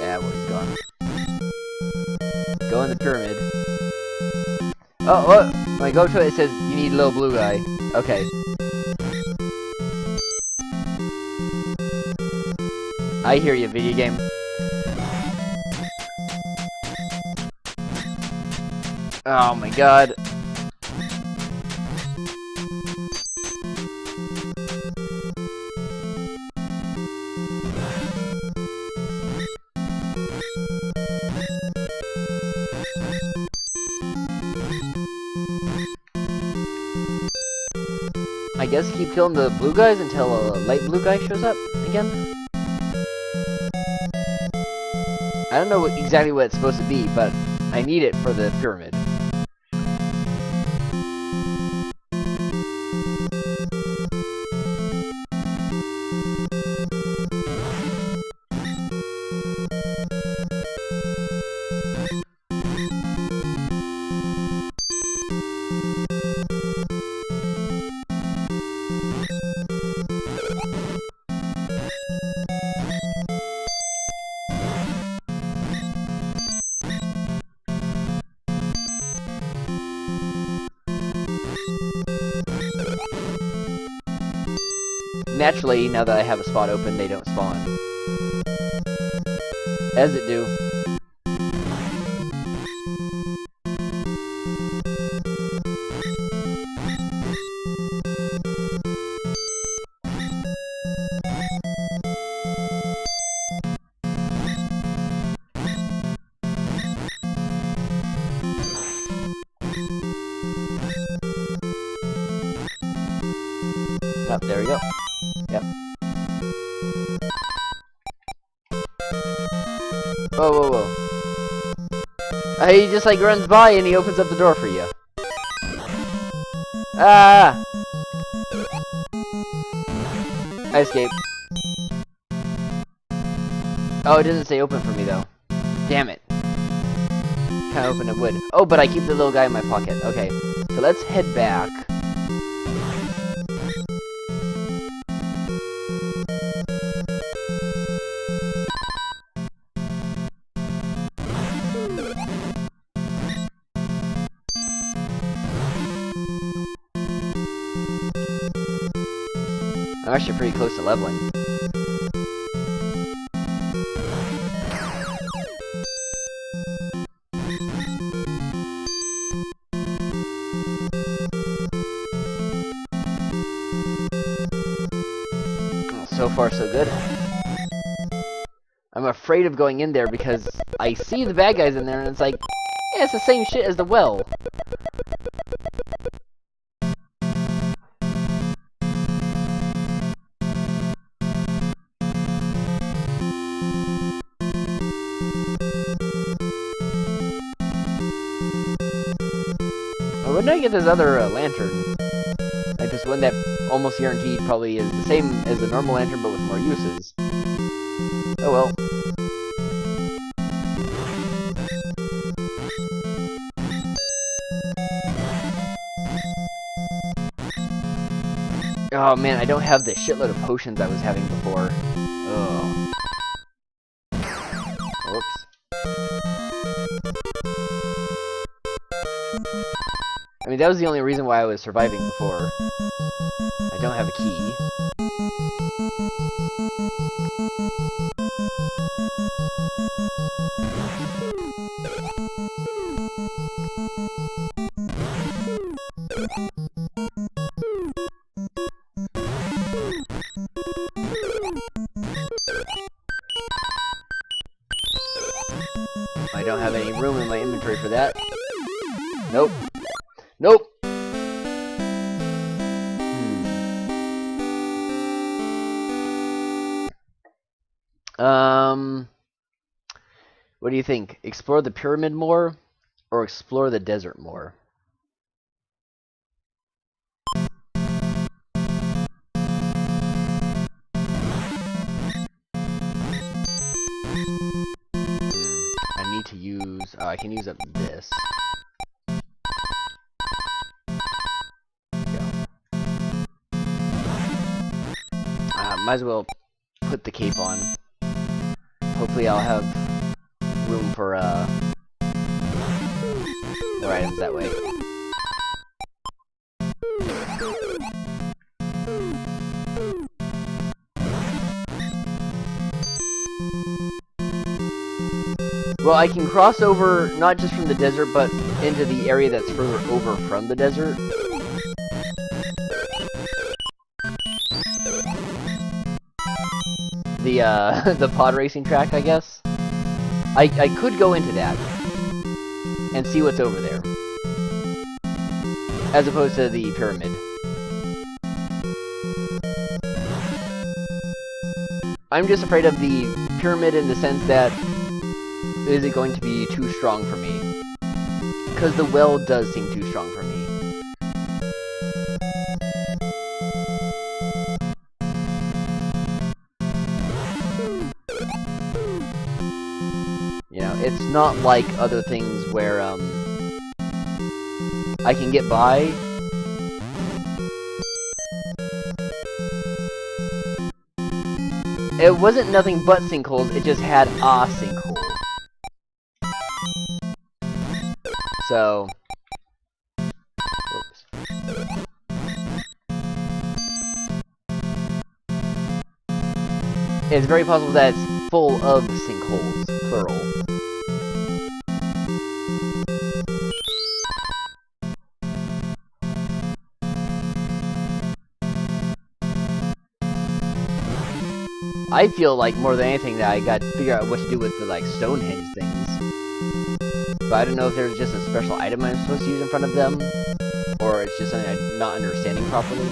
yeah, well, he's gone. Go in the pyramid. Oh, what? When I go to it, it says you need a little blue guy. Okay. I hear you, video game. Oh my god. I guess keep killing the blue guys until a light blue guy shows up again? I don't know exactly what it's supposed to be, but I need it for the pyramid. Naturally, now that I have a spot open, they don't spawn. As it do. Oh, there we go. Yep. Whoa, whoa, whoa. He just like runs by and he opens up the door for you. Ah! I escaped. Oh, it doesn't say open for me, though. Damn it. Kinda hoping it would. Oh, but I keep the little guy in my pocket. Okay, so let's head back. I'm actually pretty close to leveling. So far, so good. I'm afraid of going in there because I see the bad guys in there and it's like, yeah, it's the same shit as the well. When did I get this other lantern? Like this one that almost guaranteed probably is the same as the normal lantern but with more uses. Oh well. Oh man, I don't have the shitload of potions I was having before. Ugh. Whoops. I mean, that was the only reason why I was surviving before. I don't have a key. I don't have any room in my inventory for that. Nope. Nope! What do you think? Explore the pyramid more, or explore the desert more? I need to use... I can use up this. Might as well put the cape on. Hopefully I'll have room for more items that way. Well, I can cross over not just from the desert, but into the area that's further over from the desert. The pod racing track, I guess. I could go into that and see what's over there, as opposed to the pyramid. I'm just afraid of the pyramid in the sense that is it going to be too strong for me? Because the well does seem too strong for me. You know, it's not like other things where, I can get by. It wasn't nothing but sinkholes, it just had a sinkhole. So... Oops. It's very possible that it's full of sinkholes, plural. I feel like more than anything that I got to figure out what to do with the like Stonehenge things. But I don't know if there's just a special item I'm supposed to use in front of them, or it's just something I'm not understanding properly.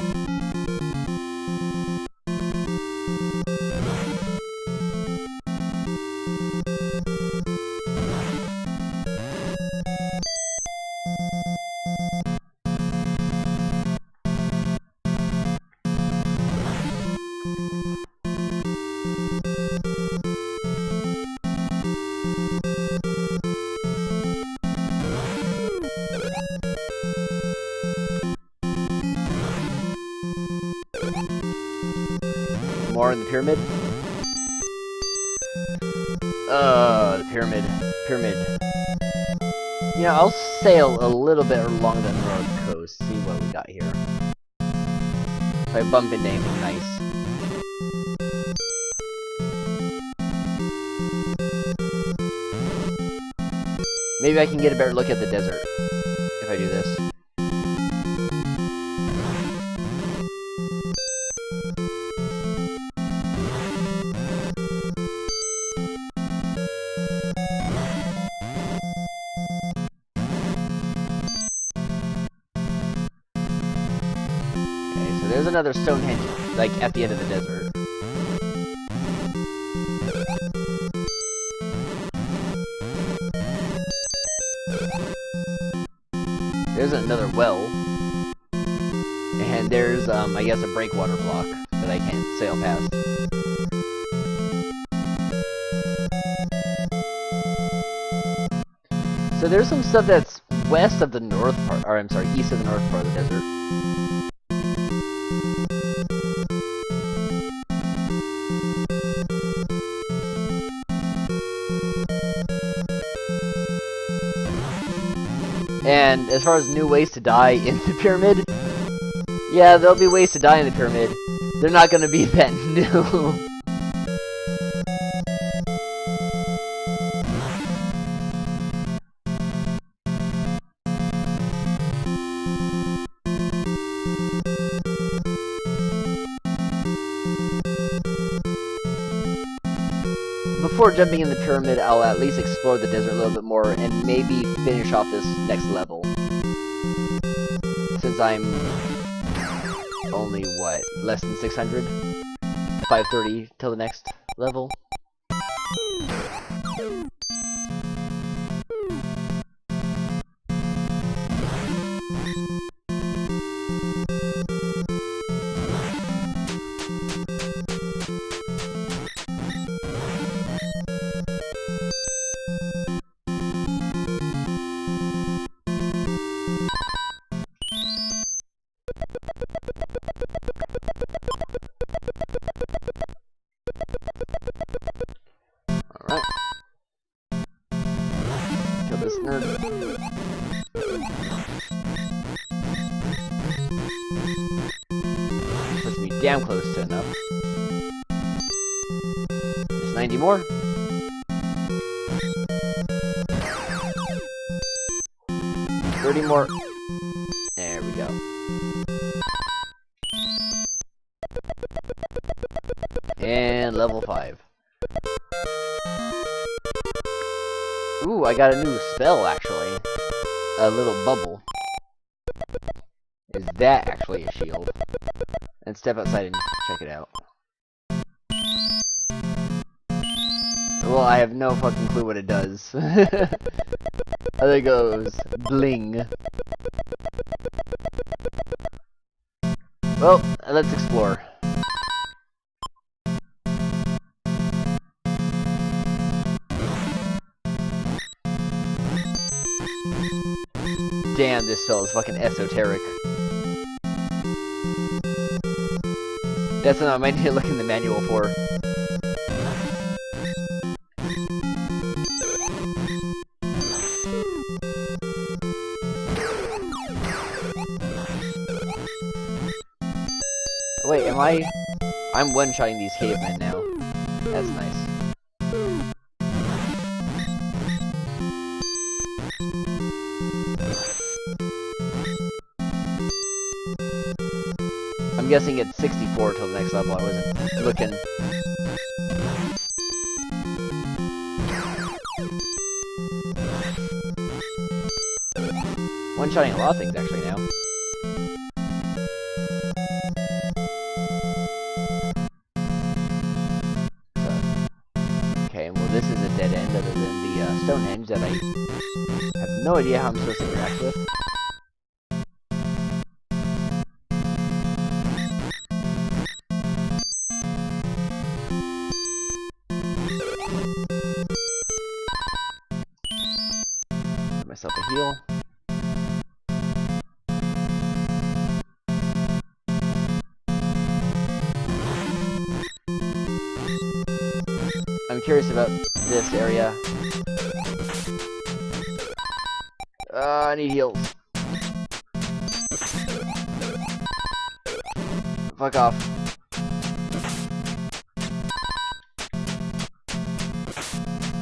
more in the pyramid. The pyramid. You know, I'll sail a little bit along the north coast, see what we got here. If I bump into anything nice. Maybe I can get a better look at the desert if I do this. Okay, so there's another Stonehenge, like, at the end of the desert. There's another well. And there's, I guess a breakwater block that I can't sail past. So there's some stuff that's west of the north part, or I'm sorry, east of the north part of the desert. And as far as new ways to die in the pyramid, yeah, there'll be ways to die in the pyramid. They're not gonna be that new. Before jumping in the pyramid, I'll at least explore the desert a little bit more and maybe finish off this next level. Since I'm only, what, less than 600? 530 till the next level. Alright. Kill this nerd. Puts me damn close to enough. Just 90 more. $30 more. There we go. And level 5. Ooh, I got a new spell, actually. A little bubble. Is that actually a shield? And step outside and check it out. Well, I have no fucking clue what it does. There it goes. Bling. Well, let's explore. Damn, this spell is fucking esoteric. That's what I might need to look in the manual for. Wait, am I... I'm one-shotting these cavemen now. That's nice. I'm guessing it's 64 till the next level. I wasn't looking. One-shotting a lot of things actually now. Okay, well this is a dead end other than the Stonehenge that I have no idea how I'm supposed to interact with. Give myself a heal. curious about this area. I need heals. Fuck off.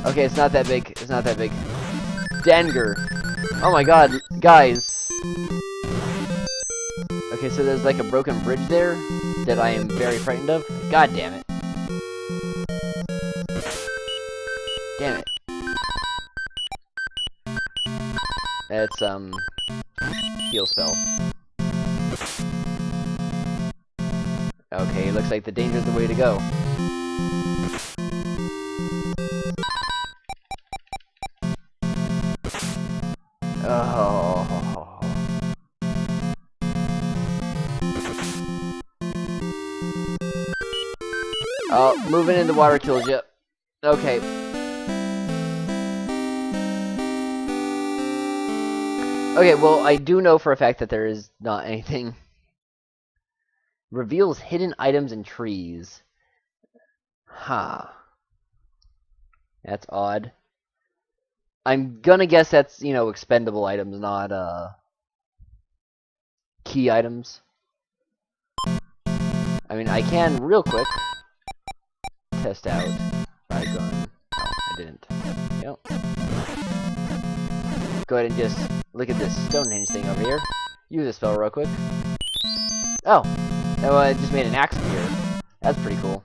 Okay, it's not that big. It's not that big. Danger. Oh my god, guys. Okay, so there's like a broken bridge there that I am very frightened of. God damn it. Damn it. It's, heal spell. Okay, looks like the danger's the way to go. Oh. Oh, moving in the water kills you. Okay. Okay, well, I do know for a fact that there is not anything. Reveals hidden items in trees. Huh. That's odd. I'm gonna guess that's, you know, expendable items, not, key items. I mean, I can, real quick, test out my gun. Oh, I didn't. Yep. Go ahead and just look at this Stonehenge thing over here. Use this spell real quick. Oh! Oh, I just made an axe appear. That's pretty cool.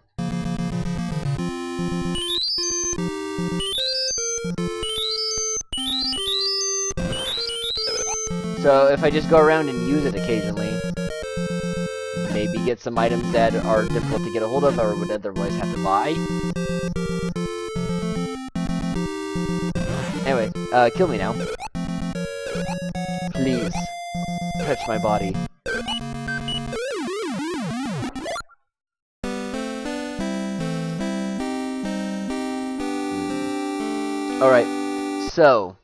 So if I just go around and use it occasionally, maybe get some items that are difficult to get a hold of or would otherwise have to buy. Anyway, kill me now. Please. Touch my body. Alright, so.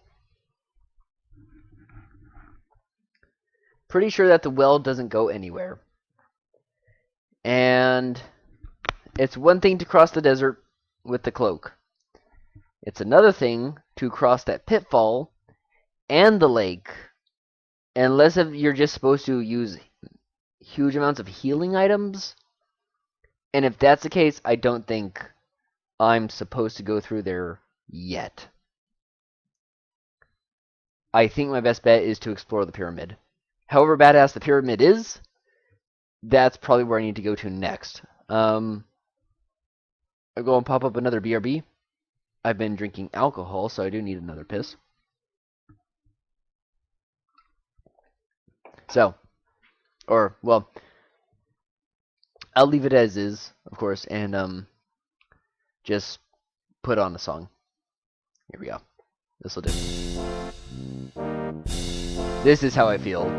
Pretty sure that the well doesn't go anywhere. And it's one thing to cross the desert with the cloak. It's another thing to cross that pitfall and the lake. Unless if you're just supposed to use huge amounts of healing items. And if that's the case, I don't think I'm supposed to go through there yet. I think my best bet is to explore the pyramid. However badass the pyramid is, that's probably where I need to go to next. I'll go and pop up another BRB. I've been drinking alcohol, so I do need another piss. So, or, well, I'll leave it as is, of course, and, just put on a song. Here we go. This'll do. This is how I feel.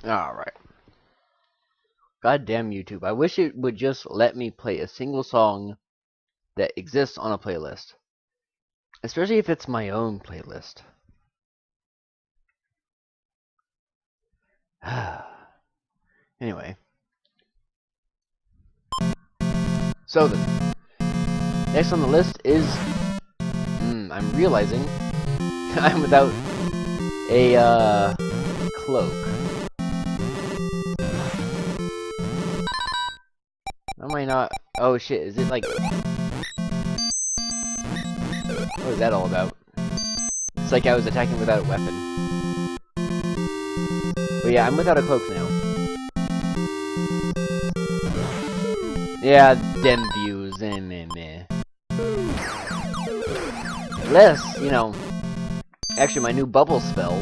Alright. Goddamn YouTube. I wish it would just let me play a single song that exists on a playlist. Especially if it's my own playlist. Anyway. So then. Next on the list is... I'm realizing I'm without a, cloak. Am I not... Oh shit, is it like... What is that all about? It's like I was attacking without a weapon. But yeah, I'm without a cloak now. Yeah, them views. Meh. Unless, you know... Actually, my new bubble spell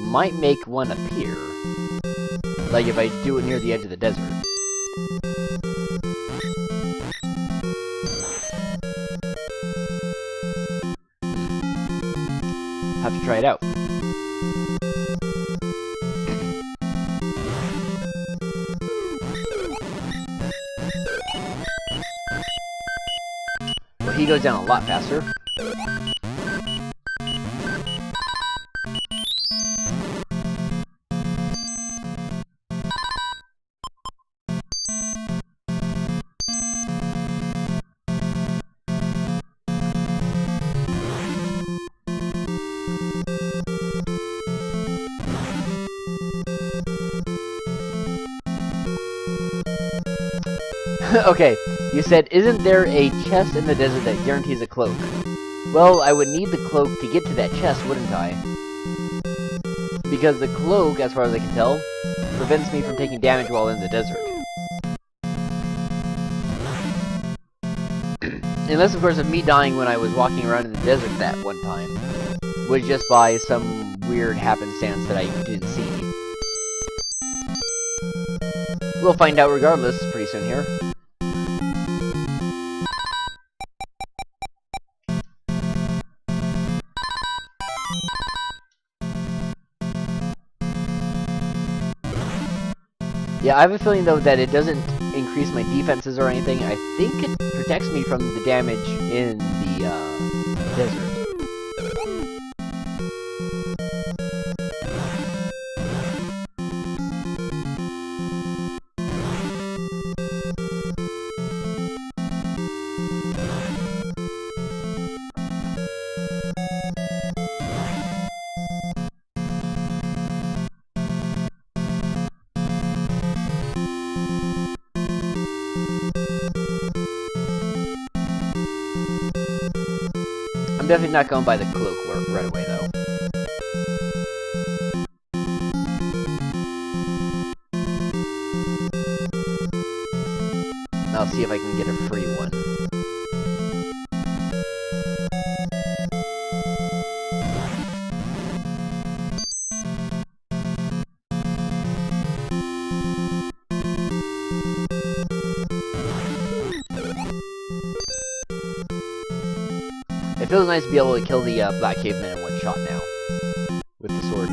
might make one appear. Like if I do it near the edge of the desert. Have to try it out. Well, he goes down a lot faster. Okay, you said, isn't there a chest in the desert that guarantees a cloak? Well, I would need the cloak to get to that chest, wouldn't I? Because the cloak, as far as I can tell, prevents me from taking damage while in the desert. Unless, of course, of me dying when I was walking around in the desert that one time was just by some weird happenstance that I didn't see. We'll find out regardless pretty soon here. Yeah, I have a feeling, though, that it doesn't increase my defenses or anything. I think it protects me from the damage in the, desert. I'm definitely not going by the cloak right away, though. I'll see if I can get a free one. It feels nice to be able to kill the Black Caveman in one shot now. With the sword.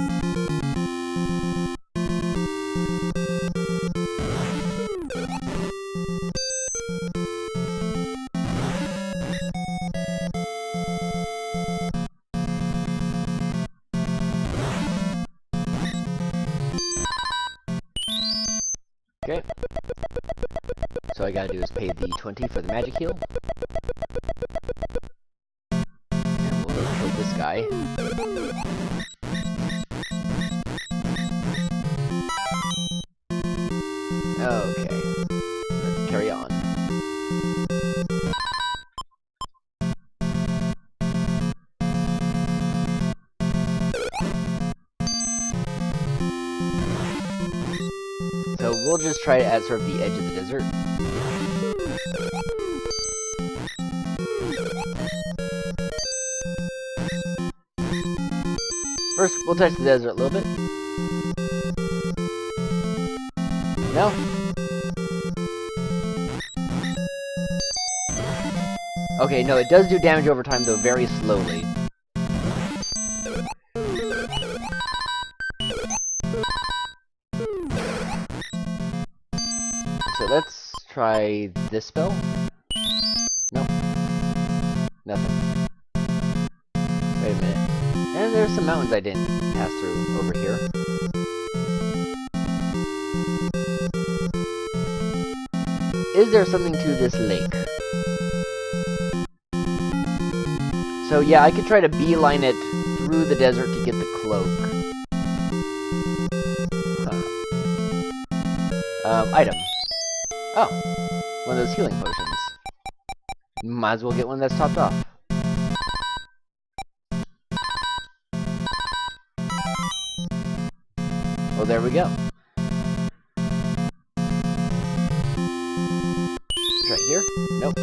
Okay. So all I gotta do is pay the 20 for the magic heal. This guy. Okay. Let's carry on. So we'll just try it at sort of the edge of the desert. First, we'll touch the desert a little bit. No? Okay, no, it does do damage over time, though very slowly. try this spell? Nope. Nothing. Wait a minute. And there's some mountains I didn't pass through over here. Is there something to this lake? So yeah, I could try to beeline it through the desert to get the cloak. Item. Oh, one of those healing potions. Might as well get one that's topped off. Well, there we go. Right here? Nope.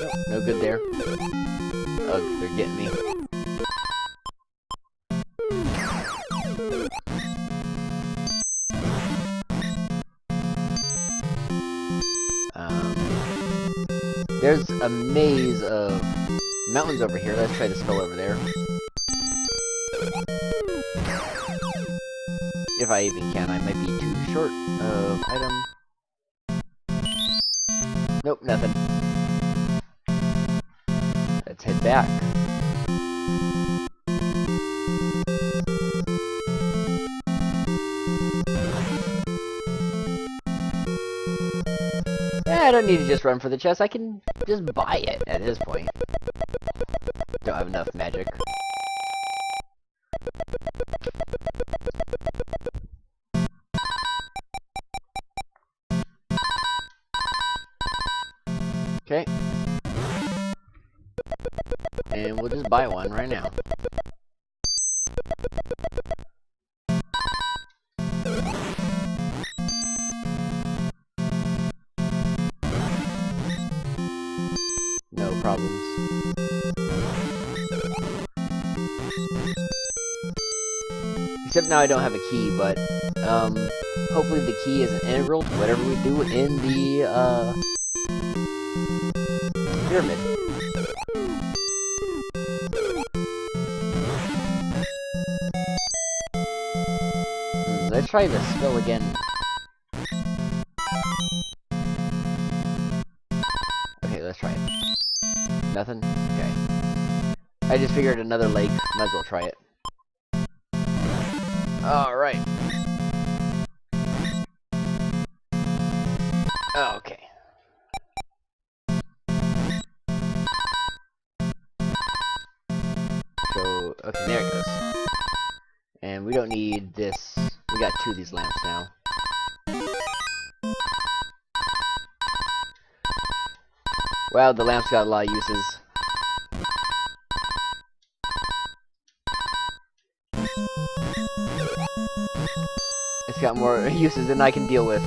Nope, no good there. Ugh, they're getting me. There's a maze of mountains over here. Let's try the spell over there. If I even can, I might be too short of item. Nope, nothing. Let's head back. I don't need to just run for the chest, I can just buy it at this point. Don't have enough magic. Okay. And we'll just buy one right now. No problems. Except now I don't have a key, but hopefully the key is integral to whatever we do in the pyramid. Let's try the spell again. Okay, let's try it. Nothing? Okay. I just figured another lake. Might as well try it. Alright. Okay. So, okay, there it goes. And we don't need this. We got 2 of these lamps now. Wow, the lamp's got a lot of uses. It's got more uses than I can deal with.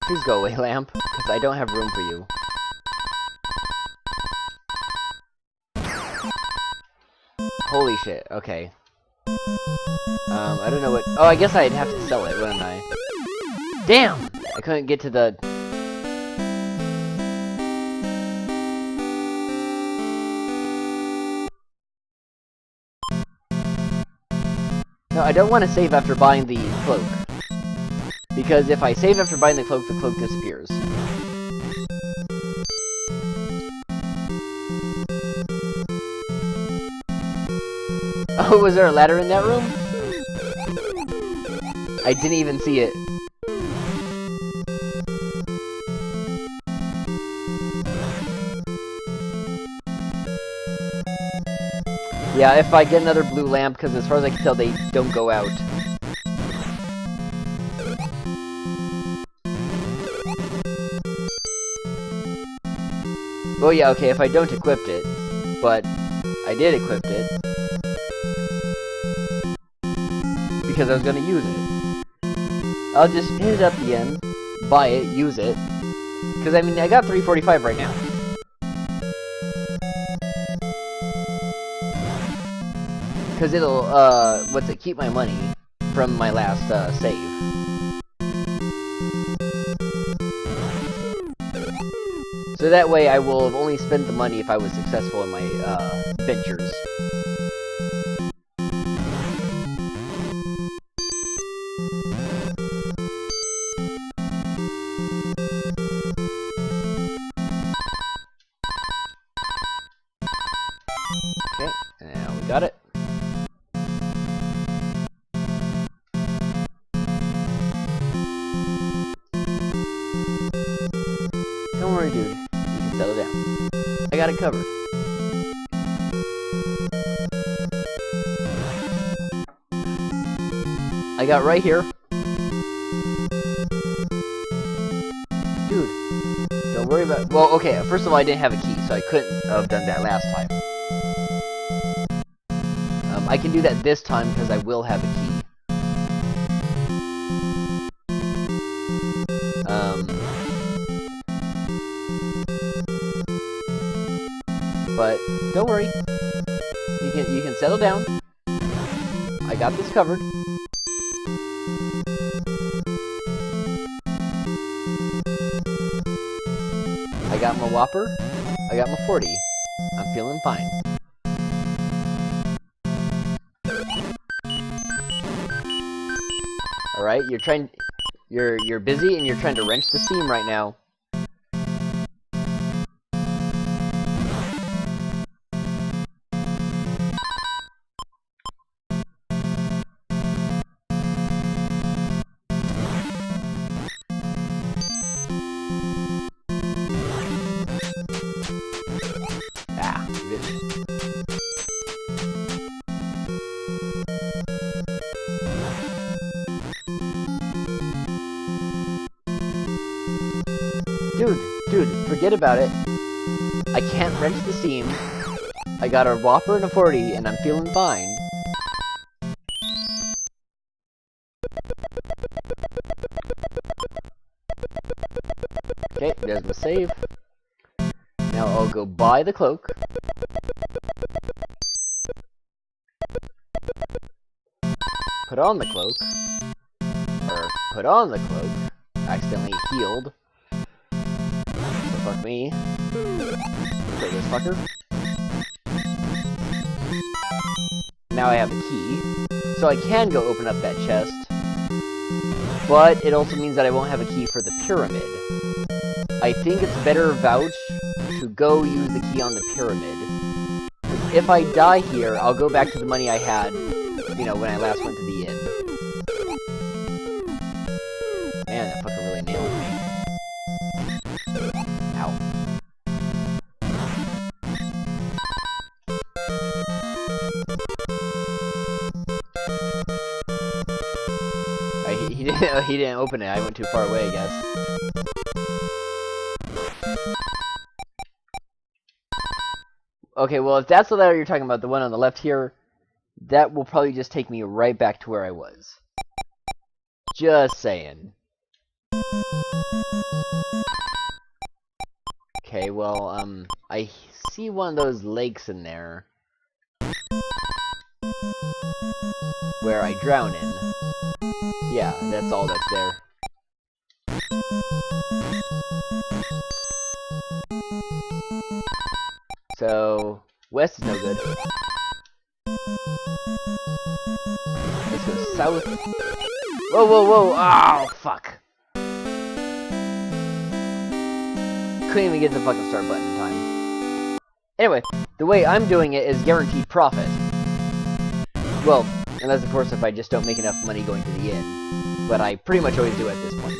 Please go away, lamp, because I don't have room for you. Holy shit, okay. I don't know what... Oh, I guess I'd have to sell it, wouldn't I? Damn! I couldn't get to the... No, I don't want to save after buying the cloak. Because if I save after buying the cloak disappears. Oh, was there a ladder in that room? I didn't even see it. Yeah, if I get another blue lamp, because as far as I can tell, they don't go out. Well, yeah, okay, if I don't equip it, but I did equip it, because I was going to use it. I'll just hit it at the end, buy it, use it, because, I mean, I got 345 right now. Because it'll, keep my money, from my last save. So that way I will have only spent the money if I was successful in my ventures. Okay, now we got it. Don't worry, dude. You can settle down. I got it covered. I got right here. Dude, don't worry about... Well, okay, first of all, I didn't have a key, so I couldn't have done that last time. I can do that this time because I will have a key. But don't worry. You can settle down. I got this covered. I got my Whopper. I got my 40. I'm feeling fine. Alright, you're busy and you're trying to wrench the seam right now. Ah, Dude, forget about it. I can't wrench the seam. I got a Whopper and a 40, and I'm feeling fine. Okay, there's my save. Now I'll go buy the cloak. Put on the cloak. Or, put on the cloak. Accidentally healed. Fuck me. Take this fucker. Now I have a key. So I can go open up that chest. But it also means that I won't have a key for the pyramid. I think it's better vouch to go use the key on the pyramid. If I die here, I'll go back to the money I had, you know, when I last went to the inn. Man, that fucker really nailed me. Ow. He didn't open it. I went too far away, I guess. Okay, well, if that's the letter you're talking about, the one on the left here, that will probably just take me right back to where I was. Just saying. Okay, well, I see one of those lakes in there where I drown in. Yeah, that's all that's there. So, west is no good. Let's go south. Whoa, whoa, whoa! Oh, fuck! Couldn't even get the fucking start button in time. Anyway, the way I'm doing it is guaranteed profit. Well, unless of course if I just don't make enough money going to the inn. But I pretty much always do at this point.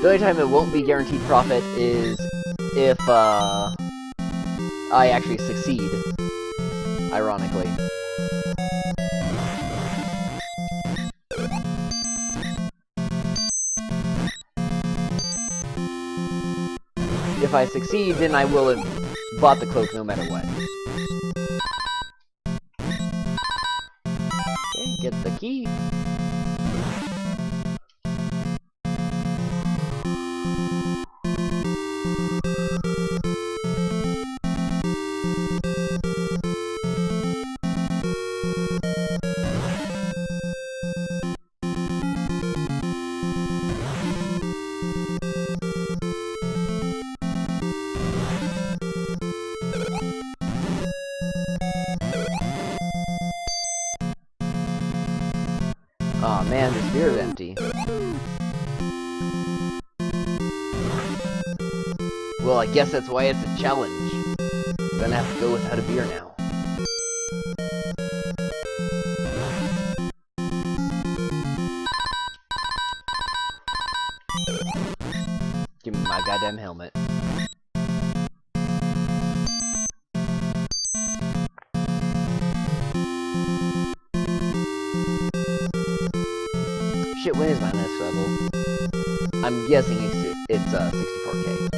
The only time it won't be guaranteed profit is if I actually succeed, ironically. If I succeed, then I will have bought the cloak no matter what. Okay, get the key. And this beer is empty. Well, I guess that's why it's a challenge. I'm gonna have to go without a beer now. Give me my goddamn helmet. Shit, when is my next level? I'm guessing it's 64K.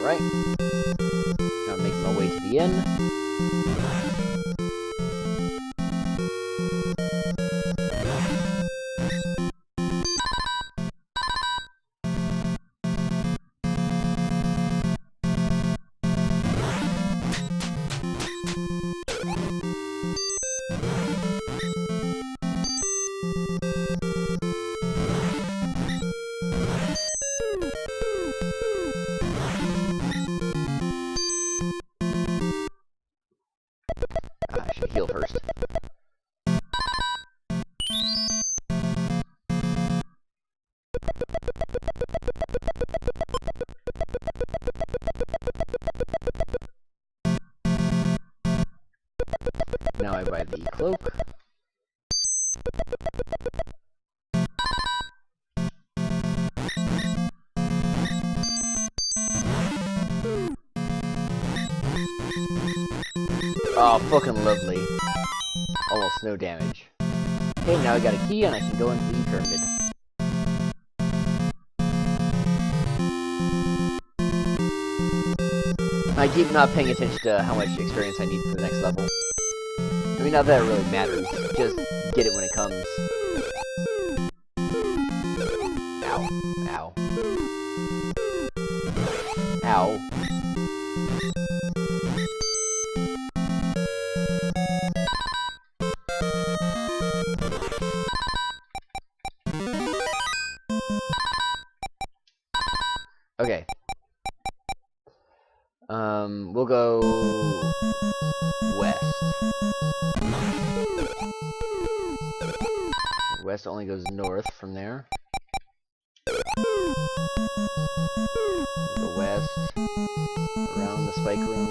Alright. Now I'm making my way to the inn. I should heal first. Now I buy the cloak. Oh, fucking lovely. Almost no damage. Okay, now I got a key and I can go into the pyramid. I keep not paying attention to how much experience I need for the next level. I mean, not that it really matters. Just get it when it comes. Ow. Ow. Ow. Okay. We'll go west. West only goes north from there. Go west, around the spike room.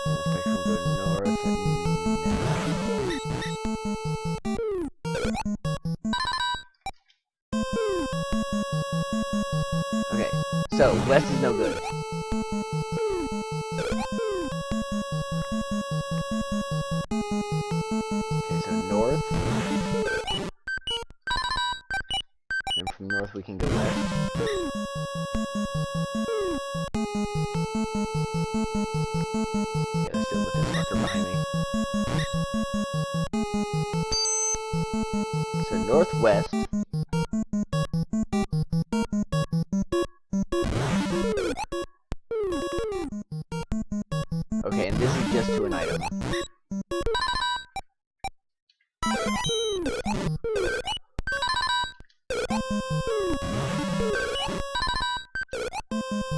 And the spike room goes north and okay, so west is no good. Okay, so north. And from north we can go west. Yeah, let's deal with this fucker behind me. So northwest. Okay, and this is just to an item.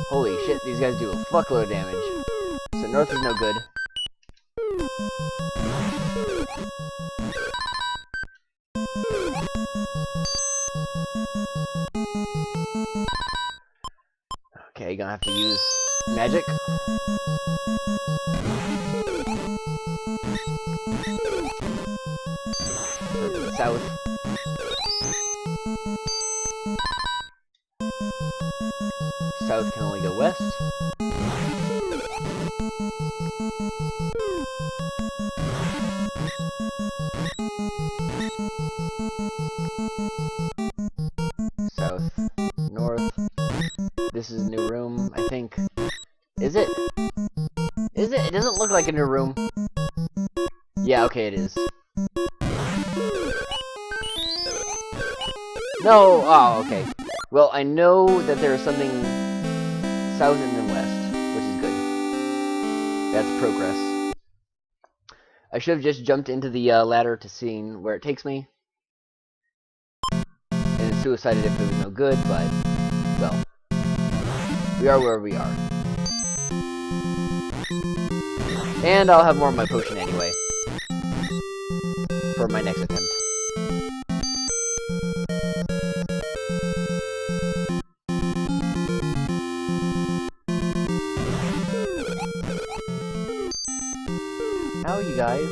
Holy shit, these guys do a fuckload of damage. So north is no good. Okay, gonna have to use magic. So to the south. South can only go west. South, north. This is a new room, I think. Is it? Is it? It doesn't look like a new room. Yeah, okay, it is. No! Oh, okay. Well, I know that there is something south and then west, which is good. That's progress. I should have just jumped into the ladder to seeing where it takes me. And suicided if it was no good, but, well. We are where we are. And I'll have more of my potion anyway. For my next attempt. How are you guys?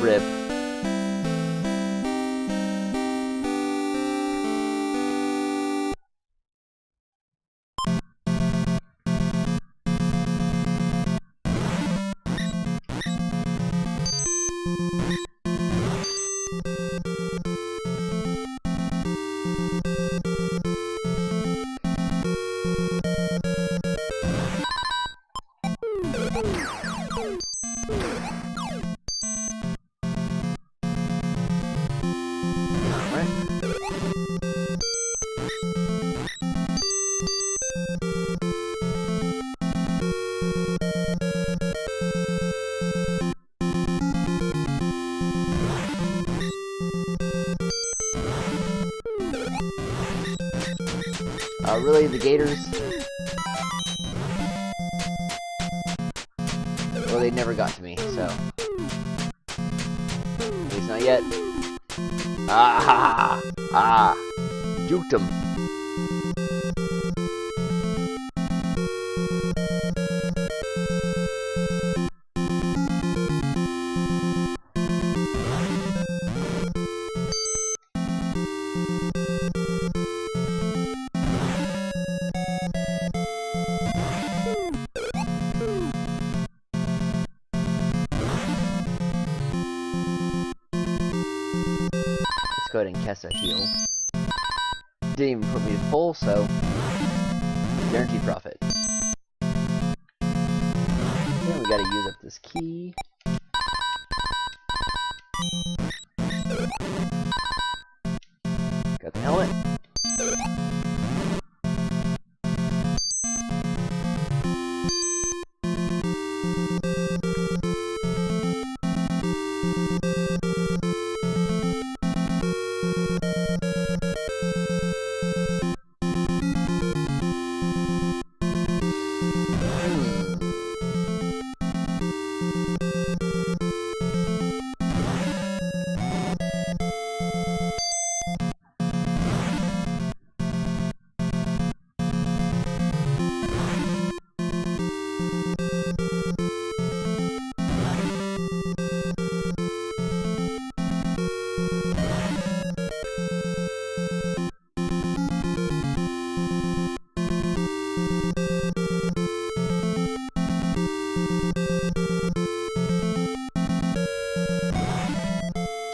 Rip. Really, the gators? Well, they never got to me, so. At least not yet. Ah! Ah! Juked him. Go ahead and cast a heal. Didn't even put me to full, so guaranteed profit. Then we gotta use up this key. Got the helmet.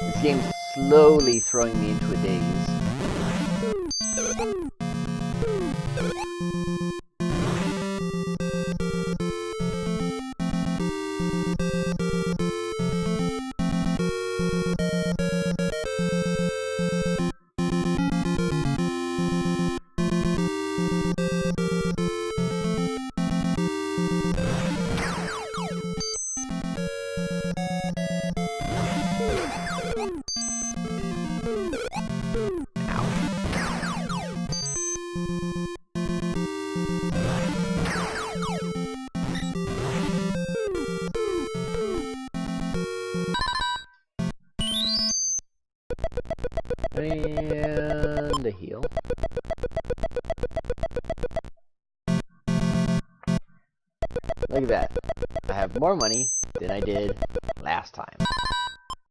This game's slowly throwing me into a daze. And a heal. Look at that. I have more money than I did last time.